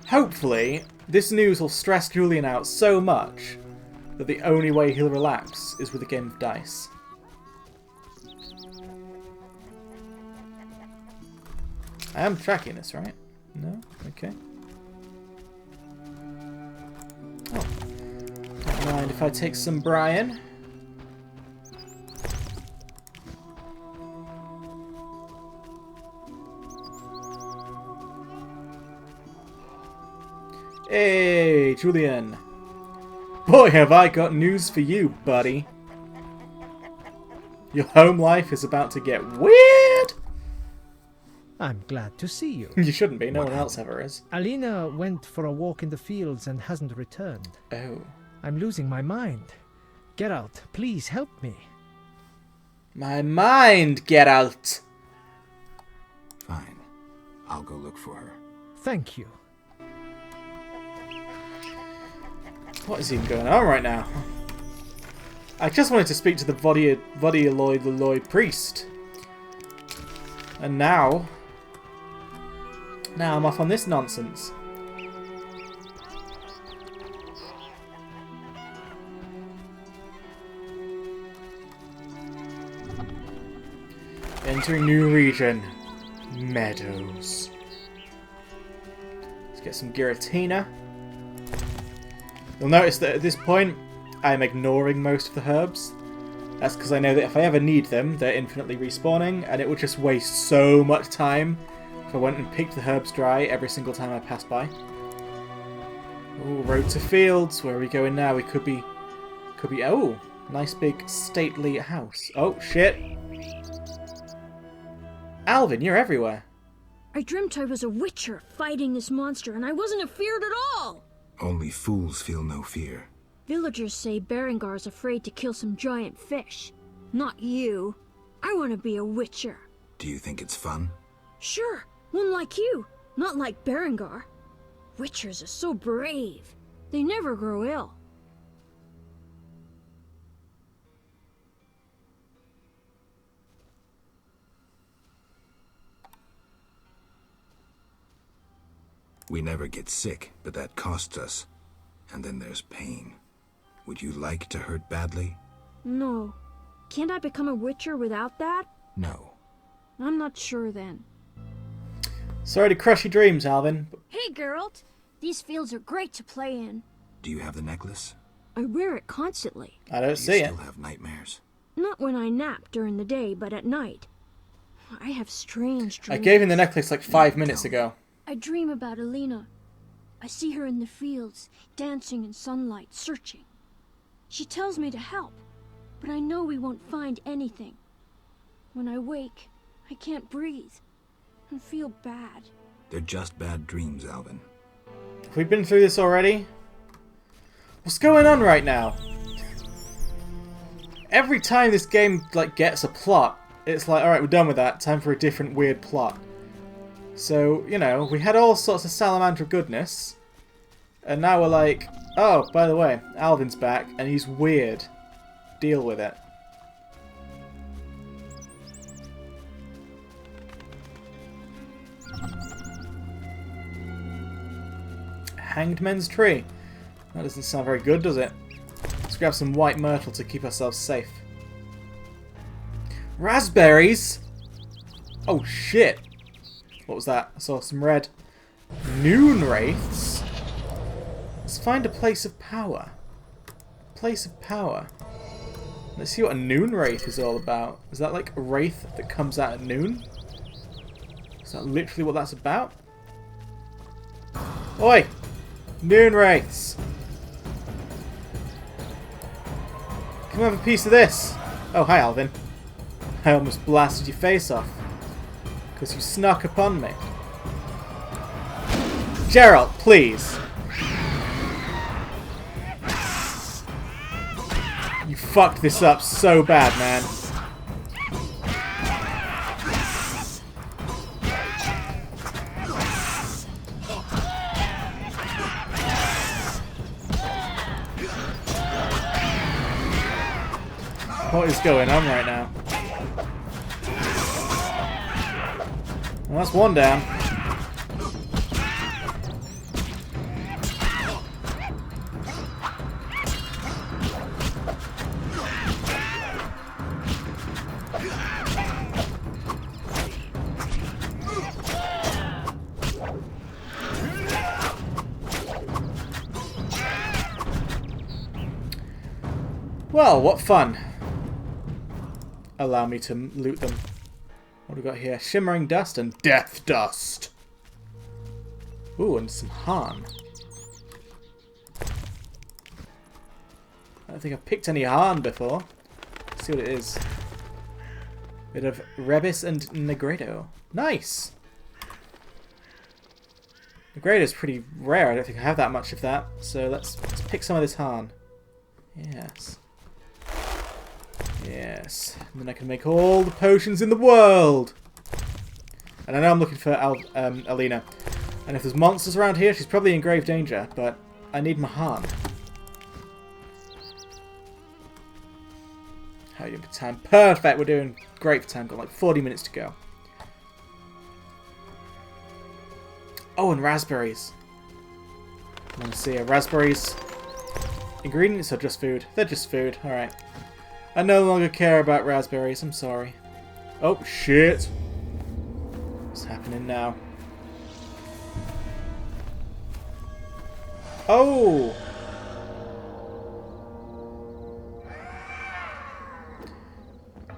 Hopefully, this news will stress Julian out so much that the only way he'll relax is with a game of dice. I am tracking this, right? No? Okay. Oh. Don't mind if I take some Brian. Hey, Julian. Boy, have I got news for you, buddy. Your home life is about to get weird. I'm glad to see you. You shouldn't be. No one else ever is. Alina went for a walk in the fields and hasn't returned. Oh. I'm losing my mind. Geralt, please help me. My mind, Geralt. Fine. I'll go look for her. Thank you. What is even going on right now? I just wanted to speak to the Vodialoid the Lloyd priest. And now I'm off on this nonsense. Entering new region. Meadows. Let's get some Giratina. You'll notice that at this point, I'm ignoring most of the herbs. That's because I know that if I ever need them, they're infinitely respawning, and it would just waste so much time if I went and picked the herbs dry every single time I passed by. Ooh, road to fields. Where are we going now? We could be... Oh, nice big stately house. Oh, shit. Alvin, you're everywhere. I dreamt I was a witcher fighting this monster, and I wasn't afeared at all! Only fools feel no fear. Villagers say Berengar's afraid to kill some giant fish. Not you. I want to be a witcher. Do you think it's fun? Sure, one like you. Not like Berengar. Witchers are so brave. They never grow ill. We never get sick, but that costs us. And then there's pain. Would you like to hurt badly? No. Can't I become a witcher without that? No. I'm not sure then. Sorry to crush your dreams, Alvin. Hey, Geralt. These fields are great to play in. Do you have the necklace? I wear it constantly. I don't see it. You still have nightmares? Not when I nap during the day, but at night. I have strange dreams. I gave him the necklace like 5 minutes ago. I dream about Alina. I see her in the fields, dancing in sunlight, searching. She tells me to help, but I know we won't find anything. When I wake, I can't breathe and feel bad. They're just bad dreams, Alvin. Have we been through this already? What's going on right now? Every time this game gets a plot, it's like, alright, we're done with that. Time for a different weird plot. So, you know, we had all sorts of Salamander goodness. And now we're like, oh, by the way, Alvin's back and he's weird. Deal with it. Hanged Men's Tree. That doesn't sound very good, does it? Let's grab some white myrtle to keep ourselves safe. Raspberries? Oh shit. What was that? I saw some red. Noon Wraiths? Let's find a place of power. Place of power. Let's see what a Noon Wraith is all about. Is that like a wraith that comes out at noon? Is that literally what that's about? Oi! Noon Wraiths! Come have a piece of this! Oh, hi Alvin. I almost blasted your face off. Because you snuck upon me. Geralt, please! You fucked this up so bad, man. What is going on right now? Well, that's one down. Well, what fun. Allow me to loot them. What do we got here? Shimmering dust and death dust. Ooh, and some Han. I don't think I've picked any Han before. Let's see what it is. Bit of Rebis and Negredo. Nice! Negredo's pretty rare. I don't think I have that much of that. So let's pick some of this Han. Yes. Yes. And then I can make all the potions in the world! And I know I'm looking for Alina. And if there's monsters around here, she's probably in grave danger. But I need my Han. How are you doing for time? Perfect! We're doing great for time. Got like 40 minutes to go. Oh, and raspberries. I want to see raspberries. Ingredients are just food. They're just food. Alright. I no longer care about raspberries. I'm sorry. Oh, shit. What's happening now? Oh!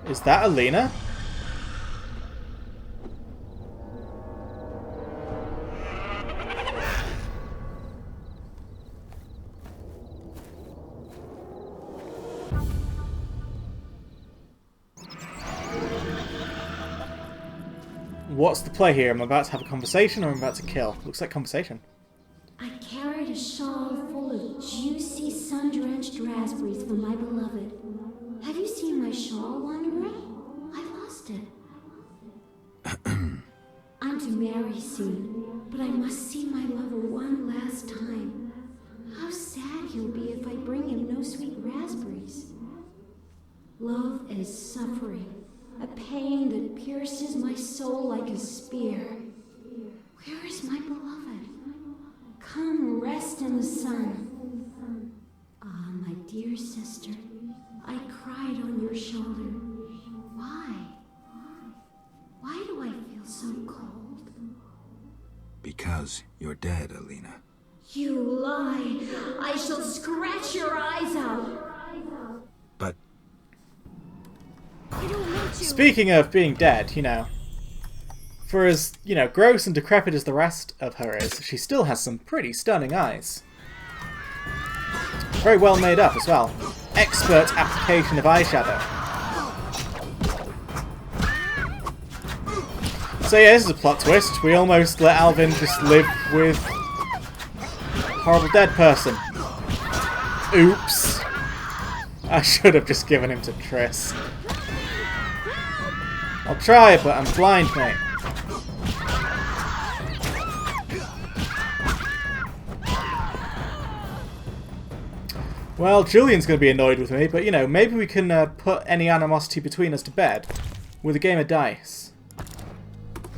Is that Alina? What's the play here? Am I about to have a conversation or am I about to kill? Looks like conversation. I carried a shawl full of juicy, sun-drenched raspberries for my beloved. Have you seen my shawl, Wanderer? I lost it. I'm to marry soon, but I must see my lover one last time. How sad he'll be if I bring him no sweet raspberries. Love is suffering. A pain that pierces my soul like a spear. Where is my beloved? Come rest in the sun. Ah, my dear sister, I cried on your shoulder. Why? Why do I feel so cold? Because you're dead, Alina. You lie. I shall scratch your eyes out. But speaking of being dead, you know, for as, you know, gross and decrepit as the rest of her is, she still has some pretty stunning eyes. Very well made up as well. Expert application of eyeshadow. So yeah, this is a plot twist. We almost let Alvin just live with a horrible dead person. Oops. I should have just given him to Triss. I'll try, but I'm blind, mate. Well, Julian's going to be annoyed with me, but, you know, maybe we can put any animosity between us to bed with a game of dice.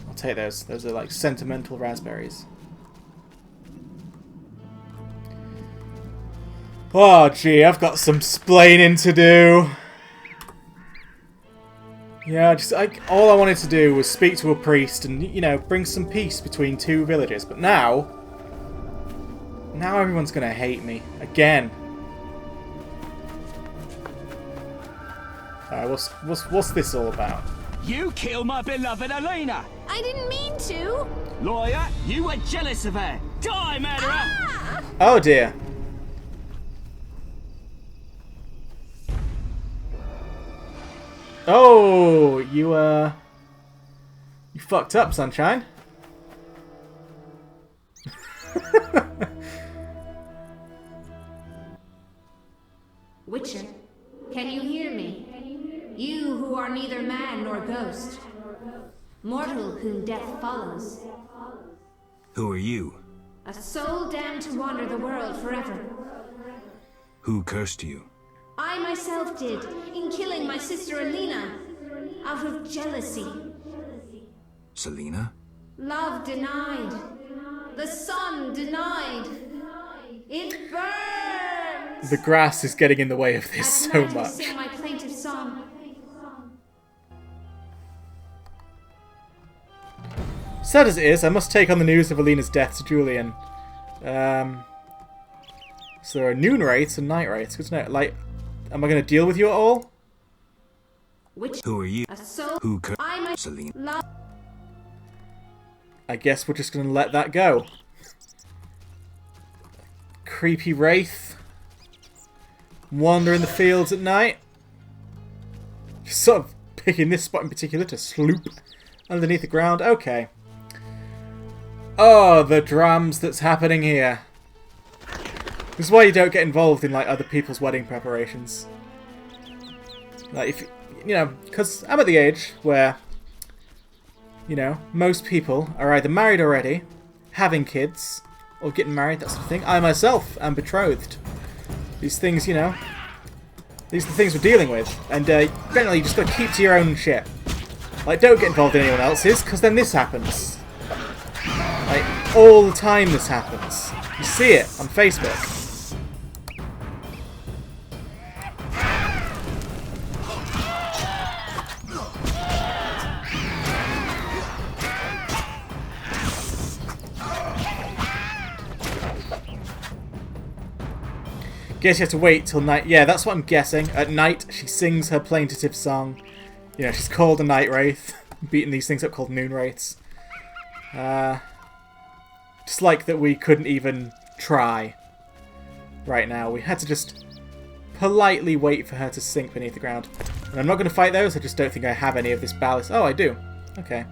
I'll take those. Those are, like, sentimental raspberries. Oh, gee, I've got some splaining to do. Yeah, all I wanted to do was speak to a priest and, you know, bring some peace between two villages. But now everyone's gonna hate me again. Alright, what's this all about? You killed my beloved Elena! I didn't mean to! Lawyer, you were jealous of her! Die, murderer! Ah! Oh dear. Oh, you fucked up, sunshine. Witcher, can you hear me? You who are neither man nor ghost. Mortal whom death follows. Who are you? A soul damned to wander the world forever. Who cursed you? I myself did, in killing my sister Alina. Out of jealousy. Selena? Love denied. The sun denied. It burns! The grass is getting in the way of this so much. Sing my plaintive song. Sad as it is, I must take on the news of Alina's death to Julian. So there are noon wraiths and night wraiths. Good to know. Like, am I going to deal with you at all? Who are you? A soul. Who cursed Selena? Love. I guess we're just going to let that go. Creepy wraith. Wander in the fields at night. Just sort of picking this spot in particular to sloop underneath the ground. Okay. Oh, the drams that's happening here. This is why you don't get involved in like other people's wedding preparations. Like if you know, because I'm at the age where, you know, most people are either married already, having kids, or getting married, that sort of thing. I myself am betrothed. These things, you know, these are the things we're dealing with. And generally you just got to keep to your own shit. Like, don't get involved in anyone else's, because then this happens. Like, all the time this happens. You see it on Facebook. Guess you have to wait till night. Yeah, that's what I'm guessing. At night, she sings her plaintive song. You know, she's called a night wraith. Beating these things up called noon wraiths. Just like that we couldn't even try right now. We had to just politely wait for her to sink beneath the ground. And I'm not going to fight those. I just don't think I have any of this ballast. Oh, I do. Okay.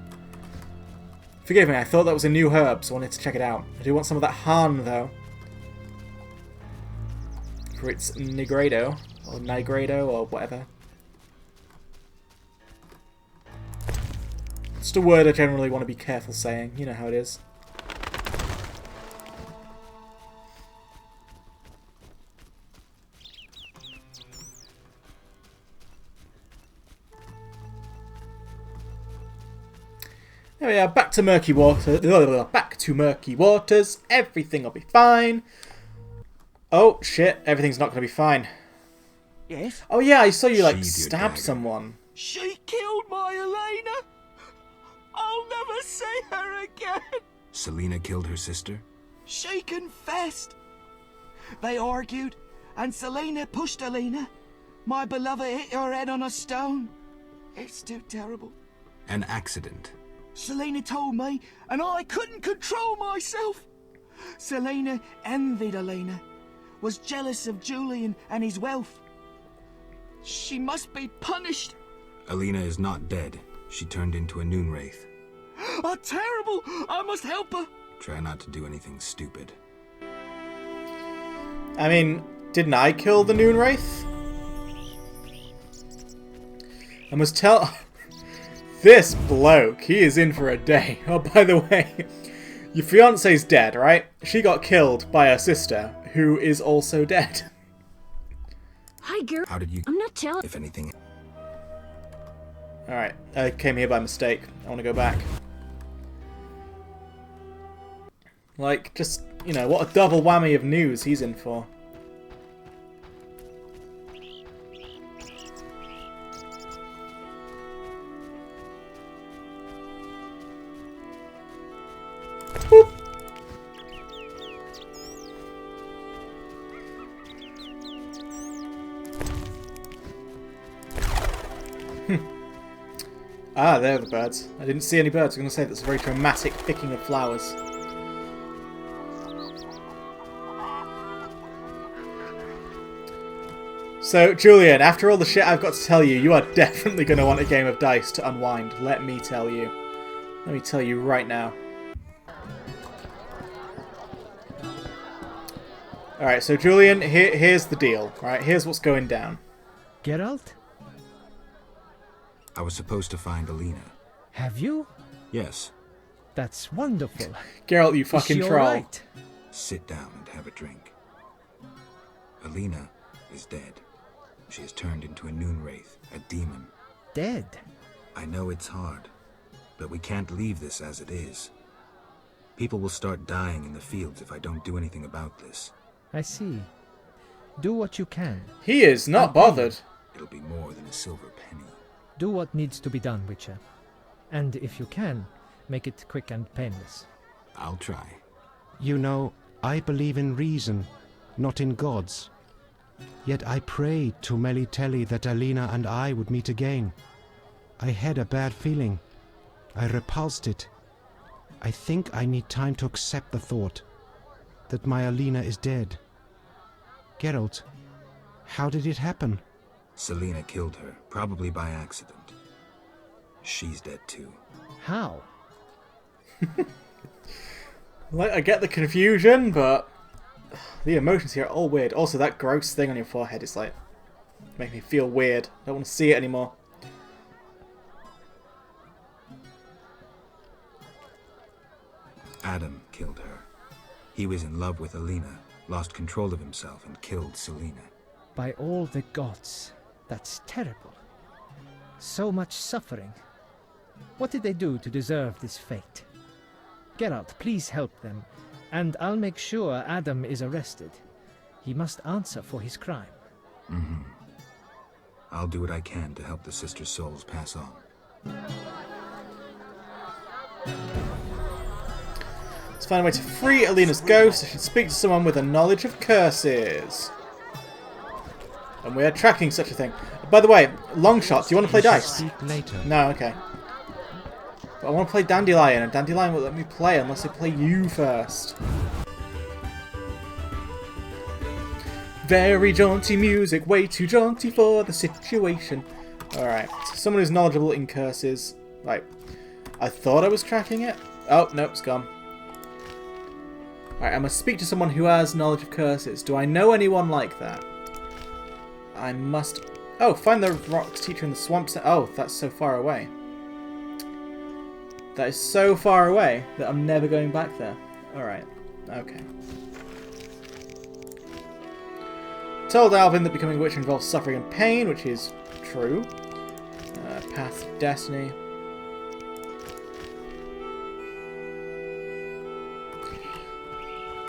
Forgive me, I thought that was a new herb, so I wanted to check it out. I do want some of that harn, though. For its Nigredo, or Nigredo, or whatever. It's a word I generally want to be careful saying. You know how it is. There we are, back to murky water. Back to murky waters. Everything will be fine. Oh shit! Everything's not going to be fine. Yes? Oh yeah, I saw you like Sheathe your stab dagger. someone. She killed my Elena! I'll never see her again! Selena killed her sister? She confessed! They argued, and Selena pushed Elena. My beloved hit her head on a stone. It's too terrible. An accident. Selena told me, and I couldn't control myself. Selena envied Elena, was jealous of Julian and his wealth. She must be punished. Alina is not dead. She turned into a noon wraith. Oh, terrible! I must help her. Try not to do anything stupid. I mean, didn't I kill the noon wraith? I must tell... This bloke, he is in for a day. Oh, by the way, your fiance's dead, right? She got killed by her sister, who is also dead. Hi, girl. How did you... I'm not telling... If anything... Alright, I came here by mistake. I want to go back. Like, just, you know, what a double whammy of news he's in for. Ah, there are the birds. I didn't see any birds. I'm going to say that's a very dramatic picking of flowers. So, Julian, after all the shit I've got to tell you, you are definitely going to want a game of dice to unwind. Let me tell you. Let me tell you right now. Alright, so Julian, here's the deal. Right, here's what's going down. Geralt? I was supposed to find Alina. Have you? Yes. That's wonderful. Geralt, you fucking troll. Right? Sit down and have a drink. Alina is dead. She has turned into a Noonwraith, a demon. Dead? I know it's hard, but we can't leave this as it is. People will start dying in the fields if I don't do anything about this. I see. Do what you can. He is not bothered. It'll be more than a silver penny. Do what needs to be done, Witcher. And if you can, make it quick and painless. I'll try. You know, I believe in reason, not in gods. Yet I prayed to Melitele that Alina and I would meet again. I had a bad feeling. I repulsed it. I think I need time to accept the thought that my Alina is dead. Geralt, how did it happen? Selena killed her, probably by accident. She's dead too. How? Like, I get the confusion, but the emotions here are all weird. Also, that gross thing on your forehead is like, making me feel weird. I don't want to see it anymore. Adam killed her. He was in love with Alina, lost control of himself, and killed Selena. By all the gods, that's terrible. So much suffering. What did they do to deserve this fate? Geralt, please help them, and I'll make sure Adam is arrested. He must answer for his crime. Mm-hmm. I'll do what I can to help the sister souls pass on. Let's find a way to free Alina's ghost. I should speak to someone with a knowledge of curses. And we are tracking such a thing. By the way, Longshot, do you want to play dice? Speak later. No, okay. But I want to play Dandelion, and Dandelion won't let me play unless I play you first. Very jaunty music, way too jaunty for the situation. Alright, so someone who's knowledgeable in curses. Right. I thought I was tracking it. Oh, nope, it's gone. Alright, I must speak to someone who has knowledge of curses. Do I know anyone like that? I must... Oh, find the rocks teacher in the swamps. Oh, that's so far away. That is so far away that I'm never going back there. Alright, okay. Told Alvin that becoming a witch involves suffering and pain, which is true. Path of Destiny.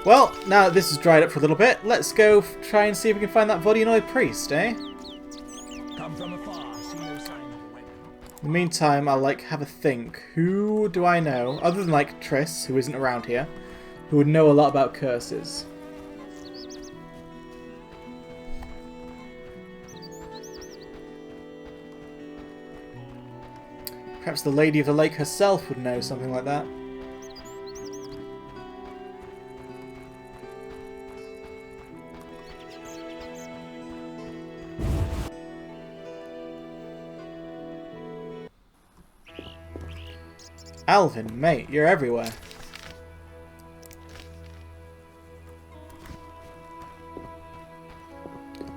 Well, now that this has dried up for a little bit, let's go try and see if we can find that Vodinoid priest, eh? Come from afar, see no sign of a weapon. In the meantime, I'll have a think. Who do I know, other than Triss, who isn't around here, who would know a lot about curses? Perhaps the Lady of the Lake herself would know something like that. Alvin, mate, you're everywhere.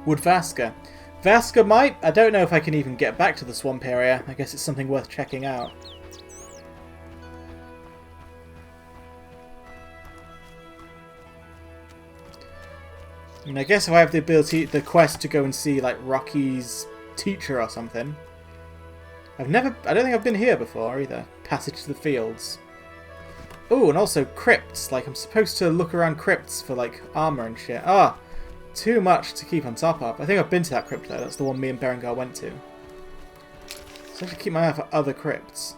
Would Vaska? Vaska might. I don't know if I can even get back to the swamp area. I guess it's something worth checking out. I mean, I guess if I have the ability, the quest to go and see, like, Rocky's teacher or something. I don't think I've been here before either. Passage to the Fields. Oh, and also crypts. Like, I'm supposed to look around crypts for, like, armor and shit. Ah, too much to keep on top of. I think I've been to that crypt, though. That's the one me and Berengar went to. So I should keep my eye out for other crypts.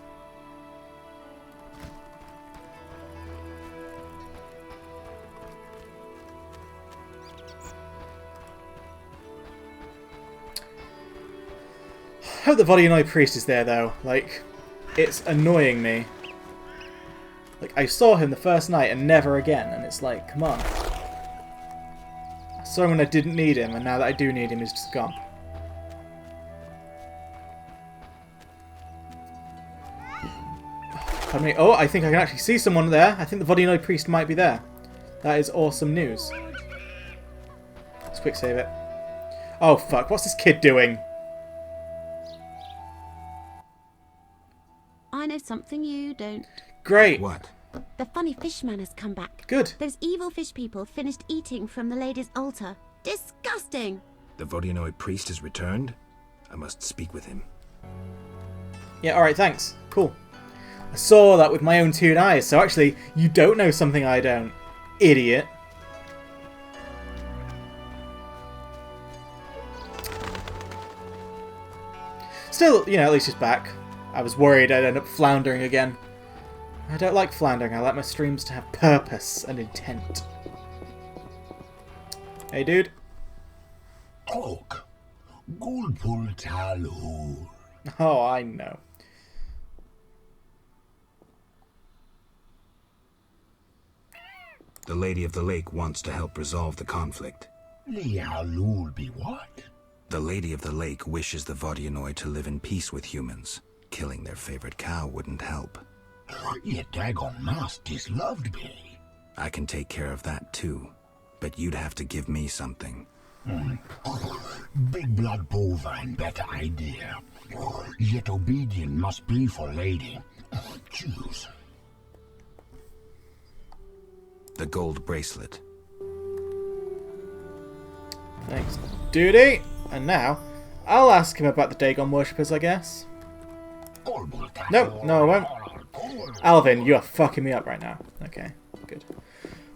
hope the Vodyanoi priest is there though. Like, it's annoying me. Like, I saw him the first night and never again, and it's like, come on. I saw him when I didn't need him, and now that I do need him, he's just gone. Pardon me. Oh, I think I can actually see someone there. I think the Vodyanoi priest might be there. That is awesome news. Let's quick save it. Oh, fuck. What's this kid doing? I know something you don't. Great. What? The funny fishman has come back. Good. Those evil fish people finished eating from the lady's altar. Disgusting! The Vodyanoi priest has returned? I must speak with him. Yeah, alright, thanks. Cool. I saw that with my own 2 eyes, so actually, you don't know something I don't. Idiot. Still, you know, at least he's back. I was worried I'd end up floundering again. I don't like floundering, I like my streams to have purpose and intent. Hey, dude. Oak. Gulpul Talhul. Oh, I know. The Lady of the Lake wants to help resolve the conflict. Lialul be what? The Lady of the Lake wishes the Vodyanoi to live in peace with humans. Killing their favorite cow wouldn't help. Yet Dagon must disloved be. I can take care of that too, but you'd have to give me something. Big blood bovine, better idea. Yet obedient must be for lady. Choose. The gold bracelet. Thanks, duty. And now, I'll ask him about the Dagon worshippers, I guess. No, I won't. Alvin, you are fucking me up right now. Okay, good.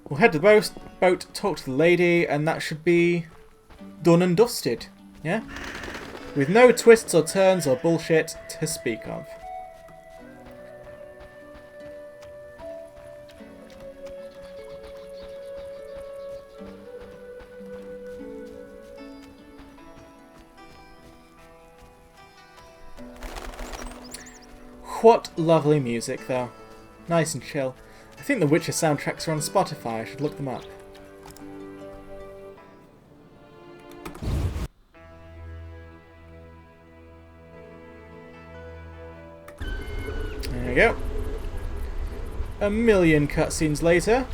We'll head to the boat, talk to the lady, and that should be done and dusted. Yeah? With no twists or turns or bullshit to speak of. What lovely music, though. Nice and chill. I think the Witcher soundtracks are on Spotify. I should look them up. There we go. A million cutscenes later.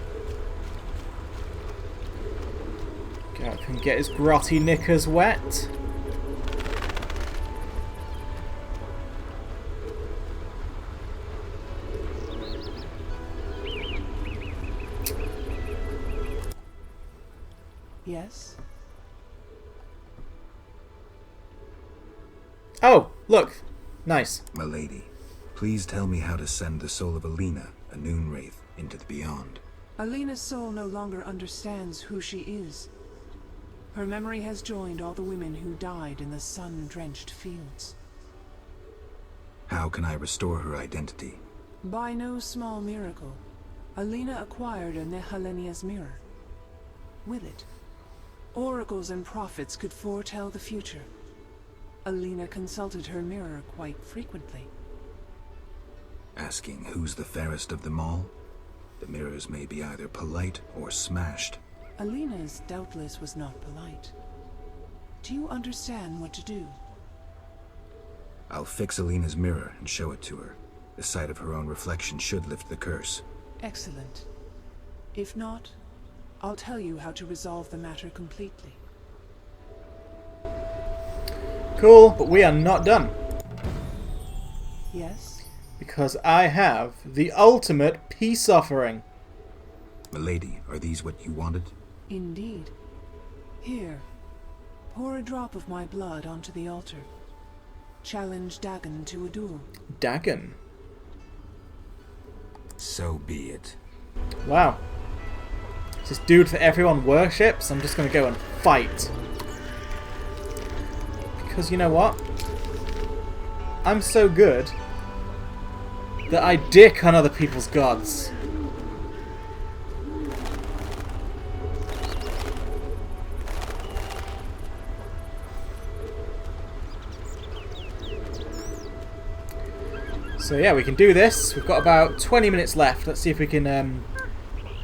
Go up and get his grotty knickers wet. Yes? Oh, look. Nice. My lady, please tell me how to send the soul of Alina, a noon wraith, into the beyond. Alina's soul no longer understands who she is. Her memory has joined all the women who died in the sun-drenched fields. How can I restore her identity? By no small miracle, Alina acquired a Nehelenia's mirror. With it, oracles and prophets could foretell the future. Alina consulted her mirror quite frequently. Asking who's the fairest of them all? The mirrors may be either polite or smashed. Alina's doubtless was not polite. Do you understand what to do? I'll fix Alina's mirror and show it to her. The sight of her own reflection should lift the curse. Excellent. If not, I'll tell you how to resolve the matter completely. Cool, but we are not done. Yes? Because I have the ultimate peace offering. Milady, are these what you wanted? Indeed. Here, pour a drop of my blood onto the altar. Challenge Dagon to a duel. Dagon? So be it. Wow. Is this dude that everyone worships? I'm just going to go and fight. Because you know what? I'm so good that I dick on other people's gods. So yeah, we can do this. We've got about 20 minutes left. Let's see if we can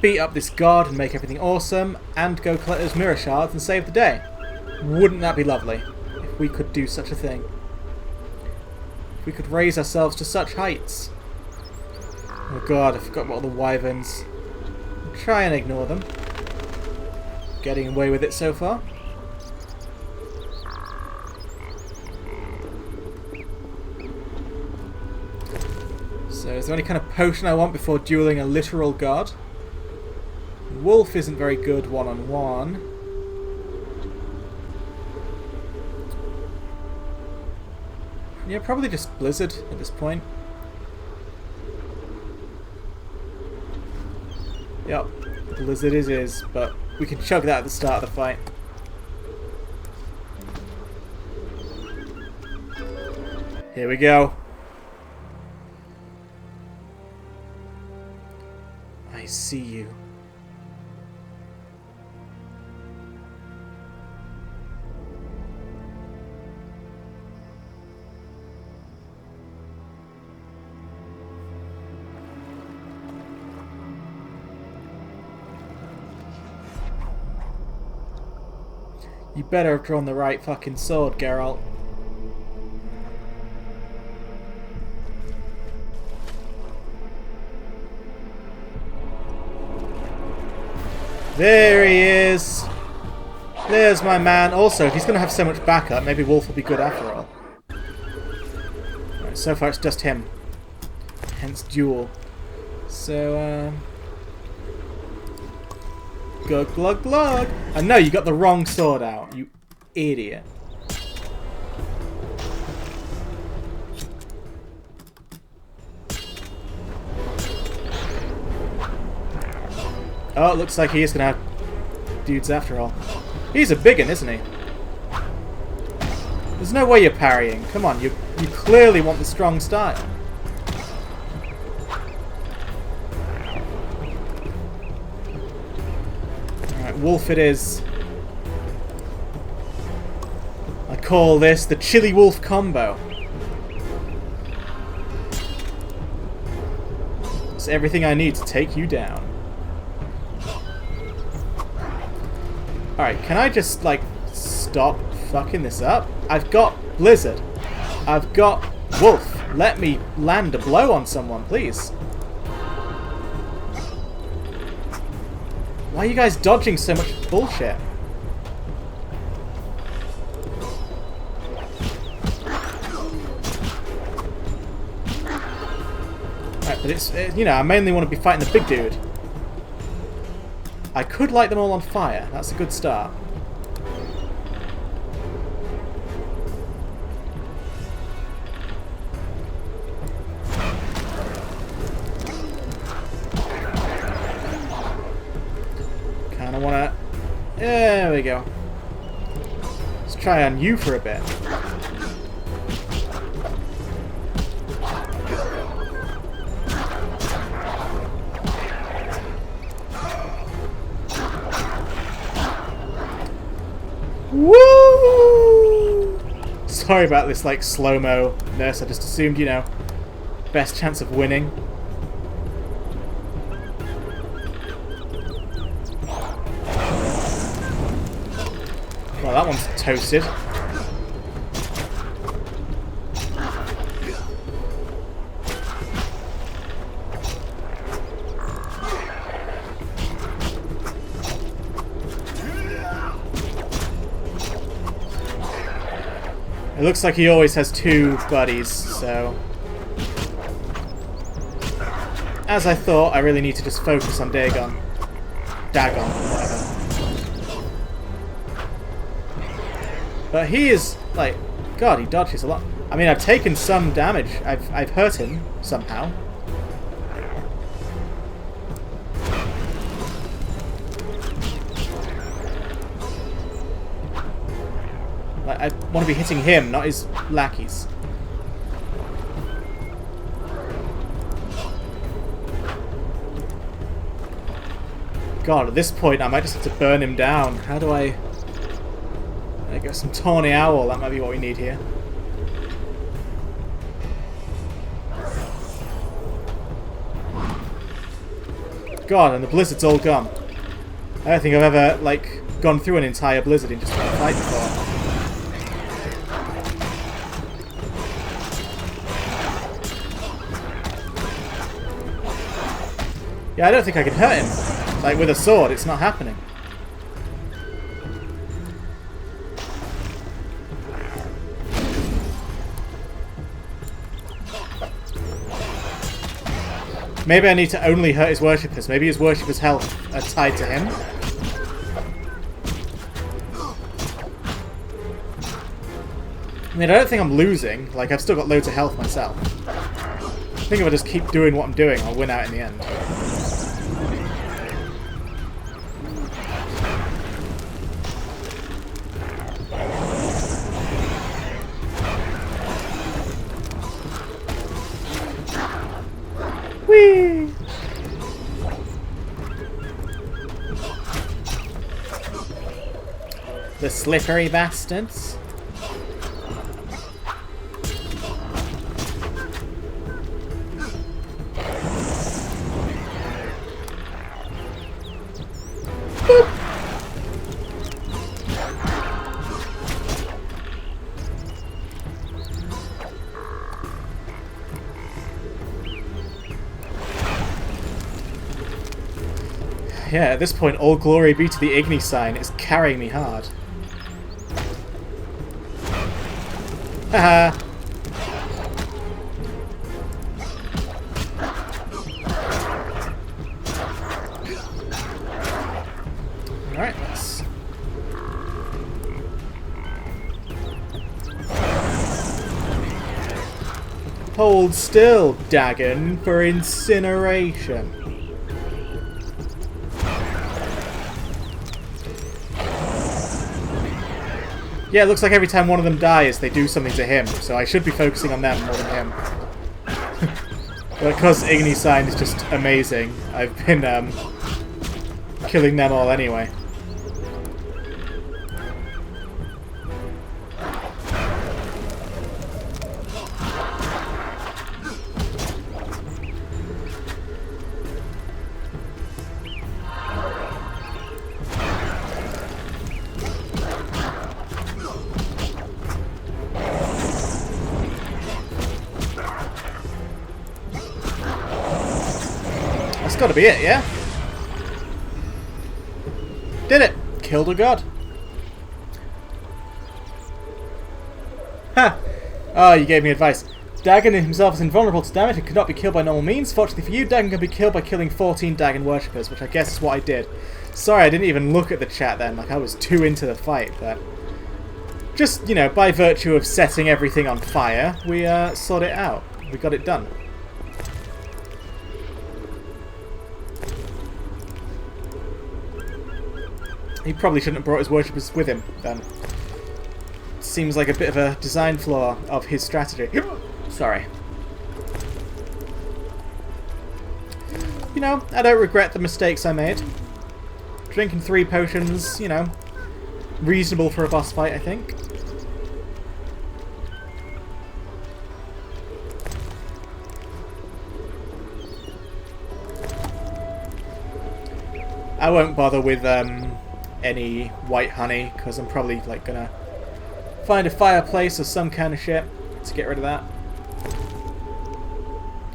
beat up this god and make everything awesome, and go collect those mirror shards and save the day. Wouldn't that be lovely if we could do such a thing? If we could raise ourselves to such heights. Oh god, I forgot about all the wyverns. I'll try and ignore them. Getting away with it so far. So is there any kind of potion I want before dueling a literal god? Wolf isn't very good one-on-one. Yeah, probably just Blizzard at this point. Yep, Blizzard is, but we can chug that at the start of the fight. Here we go. I see you. You better have drawn the right fucking sword, Geralt. There he is! There's my man. Also, if he's going to have so much backup, maybe Wolf will be good after all. Right, so far it's just him. Hence duel. So, glug glug glug! I know, you got the wrong sword out, you idiot. Oh, it looks like he is going to have dudes after all. He's a big one, isn't he? There's no way you're parrying. Come on, you clearly want the strong style. Alright, Wolf it is. I call this the Chili Wolf combo. It's everything I need to take you down. Alright, can I just, like, stop fucking this up? I've got Blizzard. I've got Wolf. Let me land a blow on someone, please. Why are you guys dodging so much bullshit? Right, but it's, you know, I mainly want to be fighting the big dude. I could light them all on fire. That's a good start. Kinda wanna... There we go. Let's try on you for a bit. Woo! Sorry about this, like, slow-mo nurse. I just assumed, you know, best chance of winning. Well, that one's toasted. It looks like he always has two buddies, so... As I thought, I really need to just focus on Dagon. Dagon, whatever. But he is, like... God, he dodges a lot. I mean, I've taken some damage. I've hurt him, somehow. I want to be hitting him, not his lackeys. God, at this point I might just have to burn him down. How do I get some Tawny Owl? That might be what we need here. God, and the blizzard's all gone. I don't think I've ever, like, gone through an entire blizzard in just one fight before. Yeah, I don't think I can hurt him. Like, with a sword, it's not happening. Maybe I need to only hurt his worshippers. Maybe his worshippers' health are tied to him. I mean, I don't think I'm losing. Like, I've still got loads of health myself. I think if I just keep doing what I'm doing, I'll win out in the end. Whee! The slippery bastards. Yeah, at this point, all glory be to the Igni sign. It's carrying me hard. Haha! Alright, let's... Hold still, Dagon, for incineration. Yeah, it looks like every time one of them dies, they do something to him, so I should be focusing on them more than him. But because Igni Sign is just amazing, I've been killing them all anyway. Gotta be it, yeah? Did it! Killed a god. Ha! Oh, you gave me advice. Dagon himself is invulnerable to damage and could not be killed by normal means. Fortunately for you, Dagon can be killed by killing 14 Dagon worshippers, which I guess is what I did. Sorry, I didn't even look at the chat then, like I was too into the fight, but... Just, you know, by virtue of setting everything on fire, we sorted it out. We got it done. He probably shouldn't have brought his worshippers with him, then. Seems like a bit of a design flaw of his strategy. Sorry. You know, I don't regret the mistakes I made. Drinking 3 potions, you know, reasonable for a boss fight, I think. I won't bother with, any white honey, because I'm probably like gonna find a fireplace or some kind of shit to get rid of that.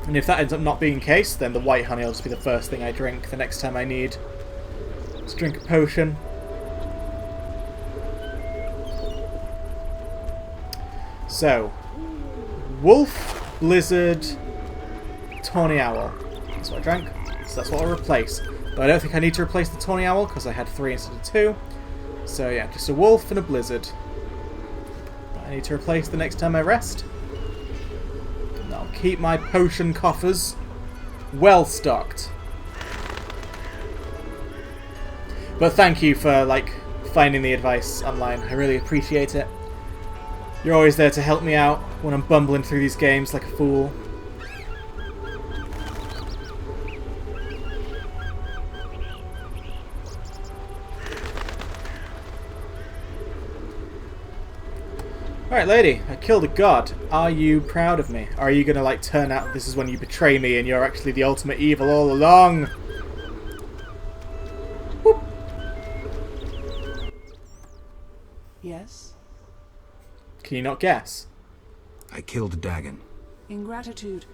And if that ends up not being the case, then the white honey will just be the first thing I drink the next time I need to drink a potion. So, Wolf, Blizzard, Tawny Owl. That's what I drank, so that's what I'll replace. But I don't think I need to replace the Tawny Owl because I had 3 instead of 2. So yeah, just a Wolf and a Blizzard. I need to replace the next time I rest. And I'll keep my potion coffers well stocked. But thank you for, like, finding the advice online. I really appreciate it. You're always there to help me out when I'm bumbling through these games like a fool. Alright, lady, I killed a god. Are you proud of me? Or are you gonna, like, turn out this is when you betray me and you're actually the ultimate evil all along? Yes? Can you not guess? I killed Dagon. In gratitude,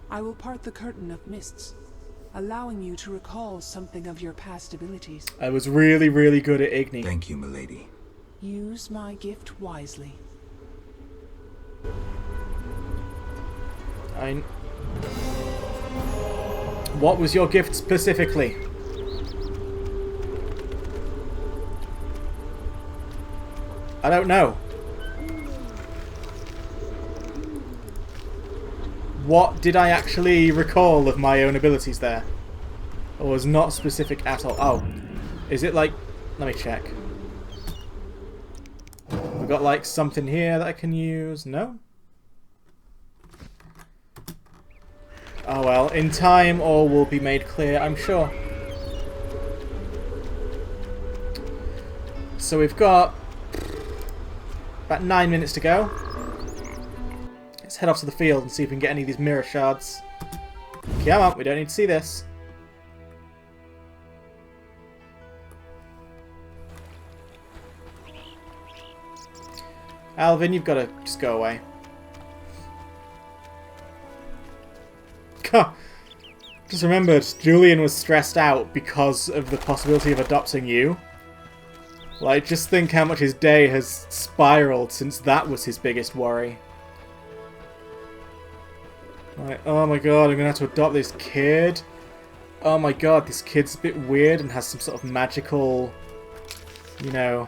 I will part the curtain of mists, allowing you to recall something of your past abilities. I was really, really good at Igni. Thank you, milady. Use my gift wisely. What was your gift specifically? I don't know. What did I actually recall of my own abilities there? Or was not specific at all? Oh, is it like... Let me check. We've got like something here that I can use. No? Oh well, in time all will be made clear, I'm sure. So we've got about 9 minutes to go. Let's head off to the field and see if we can get any of these mirror shards. Come on, we don't need to see this. Alvin, you've got to just go away. Just remembered, Julian was stressed out because of the possibility of adopting you. Like, just think how much his day has spiraled since that was his biggest worry. Like, oh my god, I'm gonna have to adopt this kid. Oh my god, this kid's a bit weird and has some sort of magical, you know,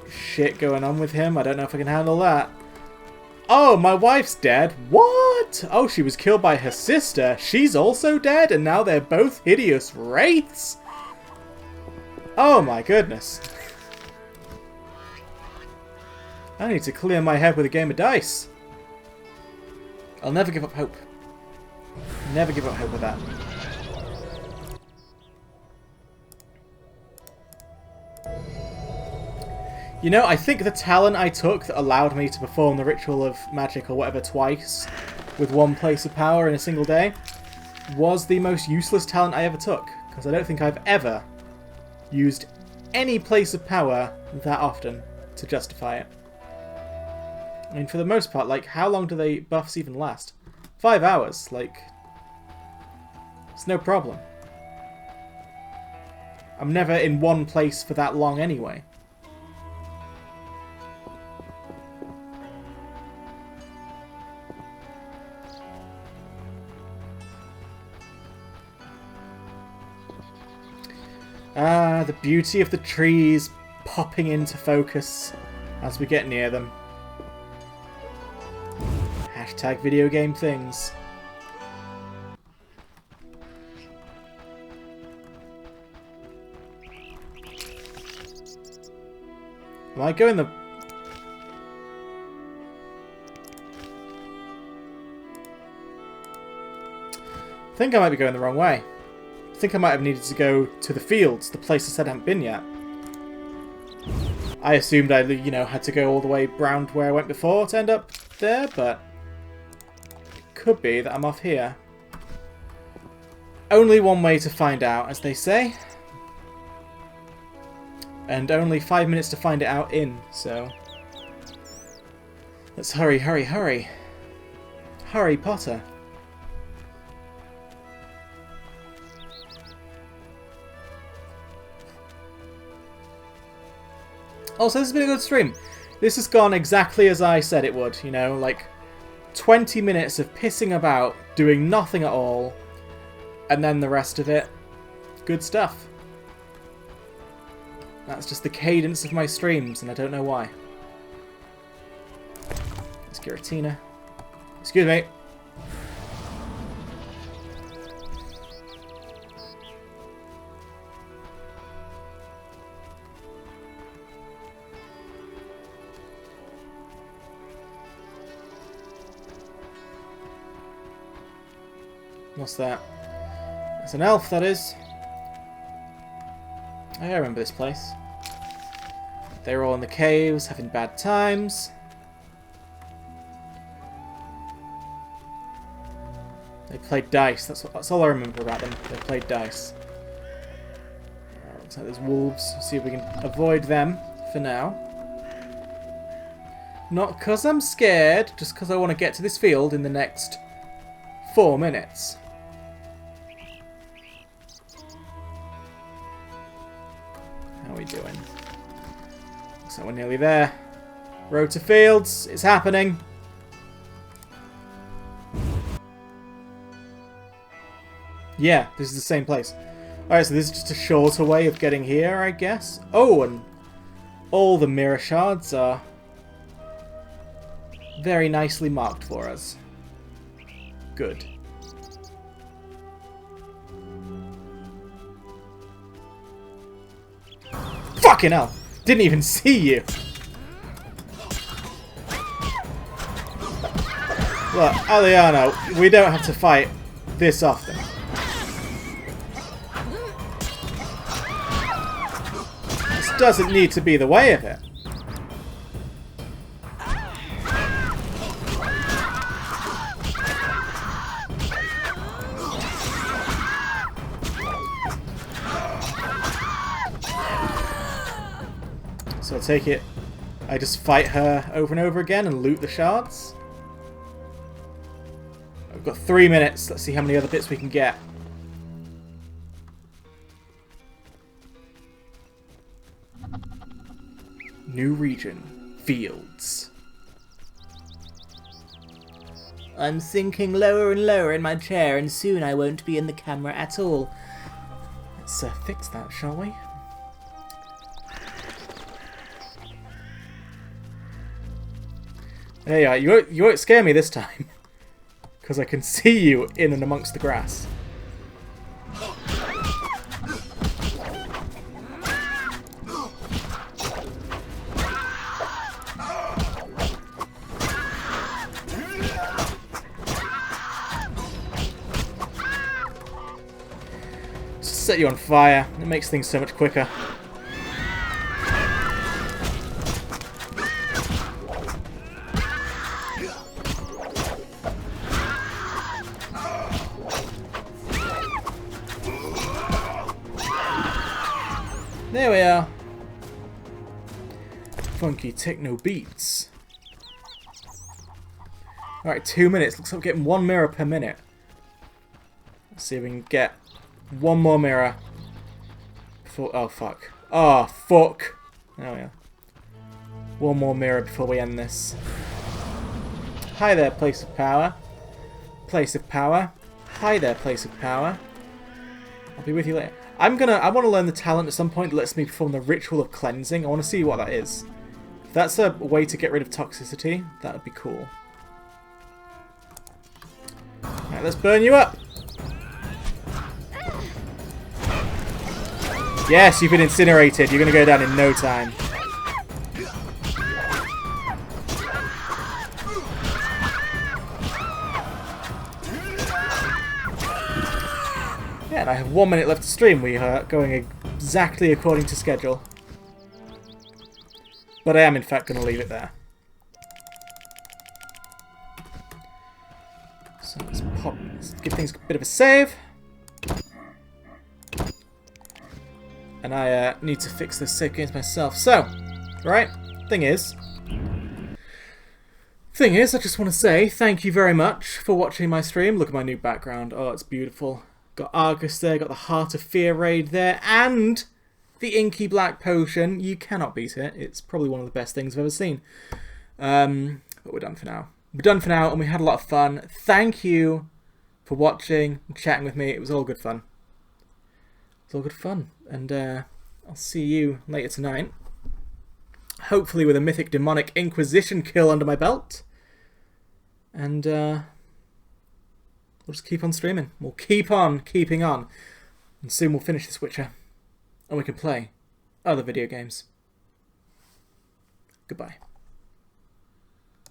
shit going on with him. I don't know if I can handle that. Oh, my wife's dead. What? Oh, she was killed by her sister. She's also dead, and now they're both hideous wraiths? Oh my goodness. I need to clear my head with a game of dice. I'll never give up hope. Never give up hope with that. You know, I think the talent I took that allowed me to perform the Ritual of Magic or whatever twice with one place of power in a single day was the most useless talent I ever took. Because I don't think I've ever used any place of power that often to justify it. I mean, for the most part, like, how long do they buffs even last? 5 hours, like, it's no problem. I'm never in one place for that long anyway. Ah, the beauty of the trees popping into focus as we get near them. Hashtag video game things. Am I going the... I think I might be going the wrong way. I think I might have needed to go to the fields, the place I said I haven't been yet. I assumed I, you know, had to go all the way round where I went before to end up there, but it could be that I'm off here. Only one way to find out, as they say. And only 5 minutes to find it out in, so... Let's hurry, hurry, hurry. Harry Potter. Also, this has been a good stream. This has gone exactly as I said it would, you know, like 20 minutes of pissing about, doing nothing at all, and then the rest of it, good stuff. That's just the cadence of my streams, and I don't know why. It's Giratina. Excuse me. What's that? It's an elf, that is. I remember this place. They were all in the caves, having bad times. They played dice. That's all I remember about them. They played dice. Looks like there's wolves. See if we can avoid them for now. Not because I'm scared, just because I want to get to this field in the next 4 minutes. How are we doing? Looks like we're nearly there. Road to fields, it's happening. Yeah, this is the same place. Alright, so this is just a shorter way of getting here, I guess. Oh, and all the mirror shards are very nicely marked for us. Good. Fucking hell! Didn't even see you! Look, Aliana, we don't have to fight this often. This doesn't need to be the way of it. So I take it I just fight her over and over again and loot the shards. I've got 3 minutes. Let's see how many other bits we can get. New region. Fields. I'm sinking lower and lower in my chair and soon I won't be in the camera at all. Let's fix that, shall we? There you are. You won't scare me this time. Because I can see you in and amongst the grass. Just set you on fire. It makes things so much quicker. There we are. Funky techno beats. Alright, 2 minutes. Looks like we're getting 1 mirror per minute. Let's see if we can get 1 more mirror. Before, oh, fuck. Oh, fuck. There we are. 1 more mirror before we end this. Hi there, place of power. Place of power. Hi there, place of power. I'll be with you later. I want to learn the talent at some point that lets me perform the ritual of cleansing. I want to see what that is. If that's a way to get rid of toxicity, that would be cool. Alright, let's burn you up! Yes, you've been incinerated. You're going to go down in no time. Yeah, and I have 1 minute left to stream. We are going exactly according to schedule. But I am, in fact, going to leave it there. So let's give things a bit of a save. And I need to fix this save games myself. So, right, thing is, I just want to say thank you very much for watching my stream. Look at my new background. Oh, it's beautiful. Got Argus there, got the Heart of Fear raid there, and the Inky Black Potion. You cannot beat it. It's probably one of the best things I've ever seen. But we're done for now. We're done for now, and we had a lot of fun. Thank you for watching and chatting with me. It was all good fun. It's all good fun. And I'll see you later tonight. Hopefully with a Mythic Demonic Inquisition kill under my belt. And we'll just keep on streaming. We'll keep on keeping on. And soon we'll finish this Witcher. And we can play other video games. Goodbye.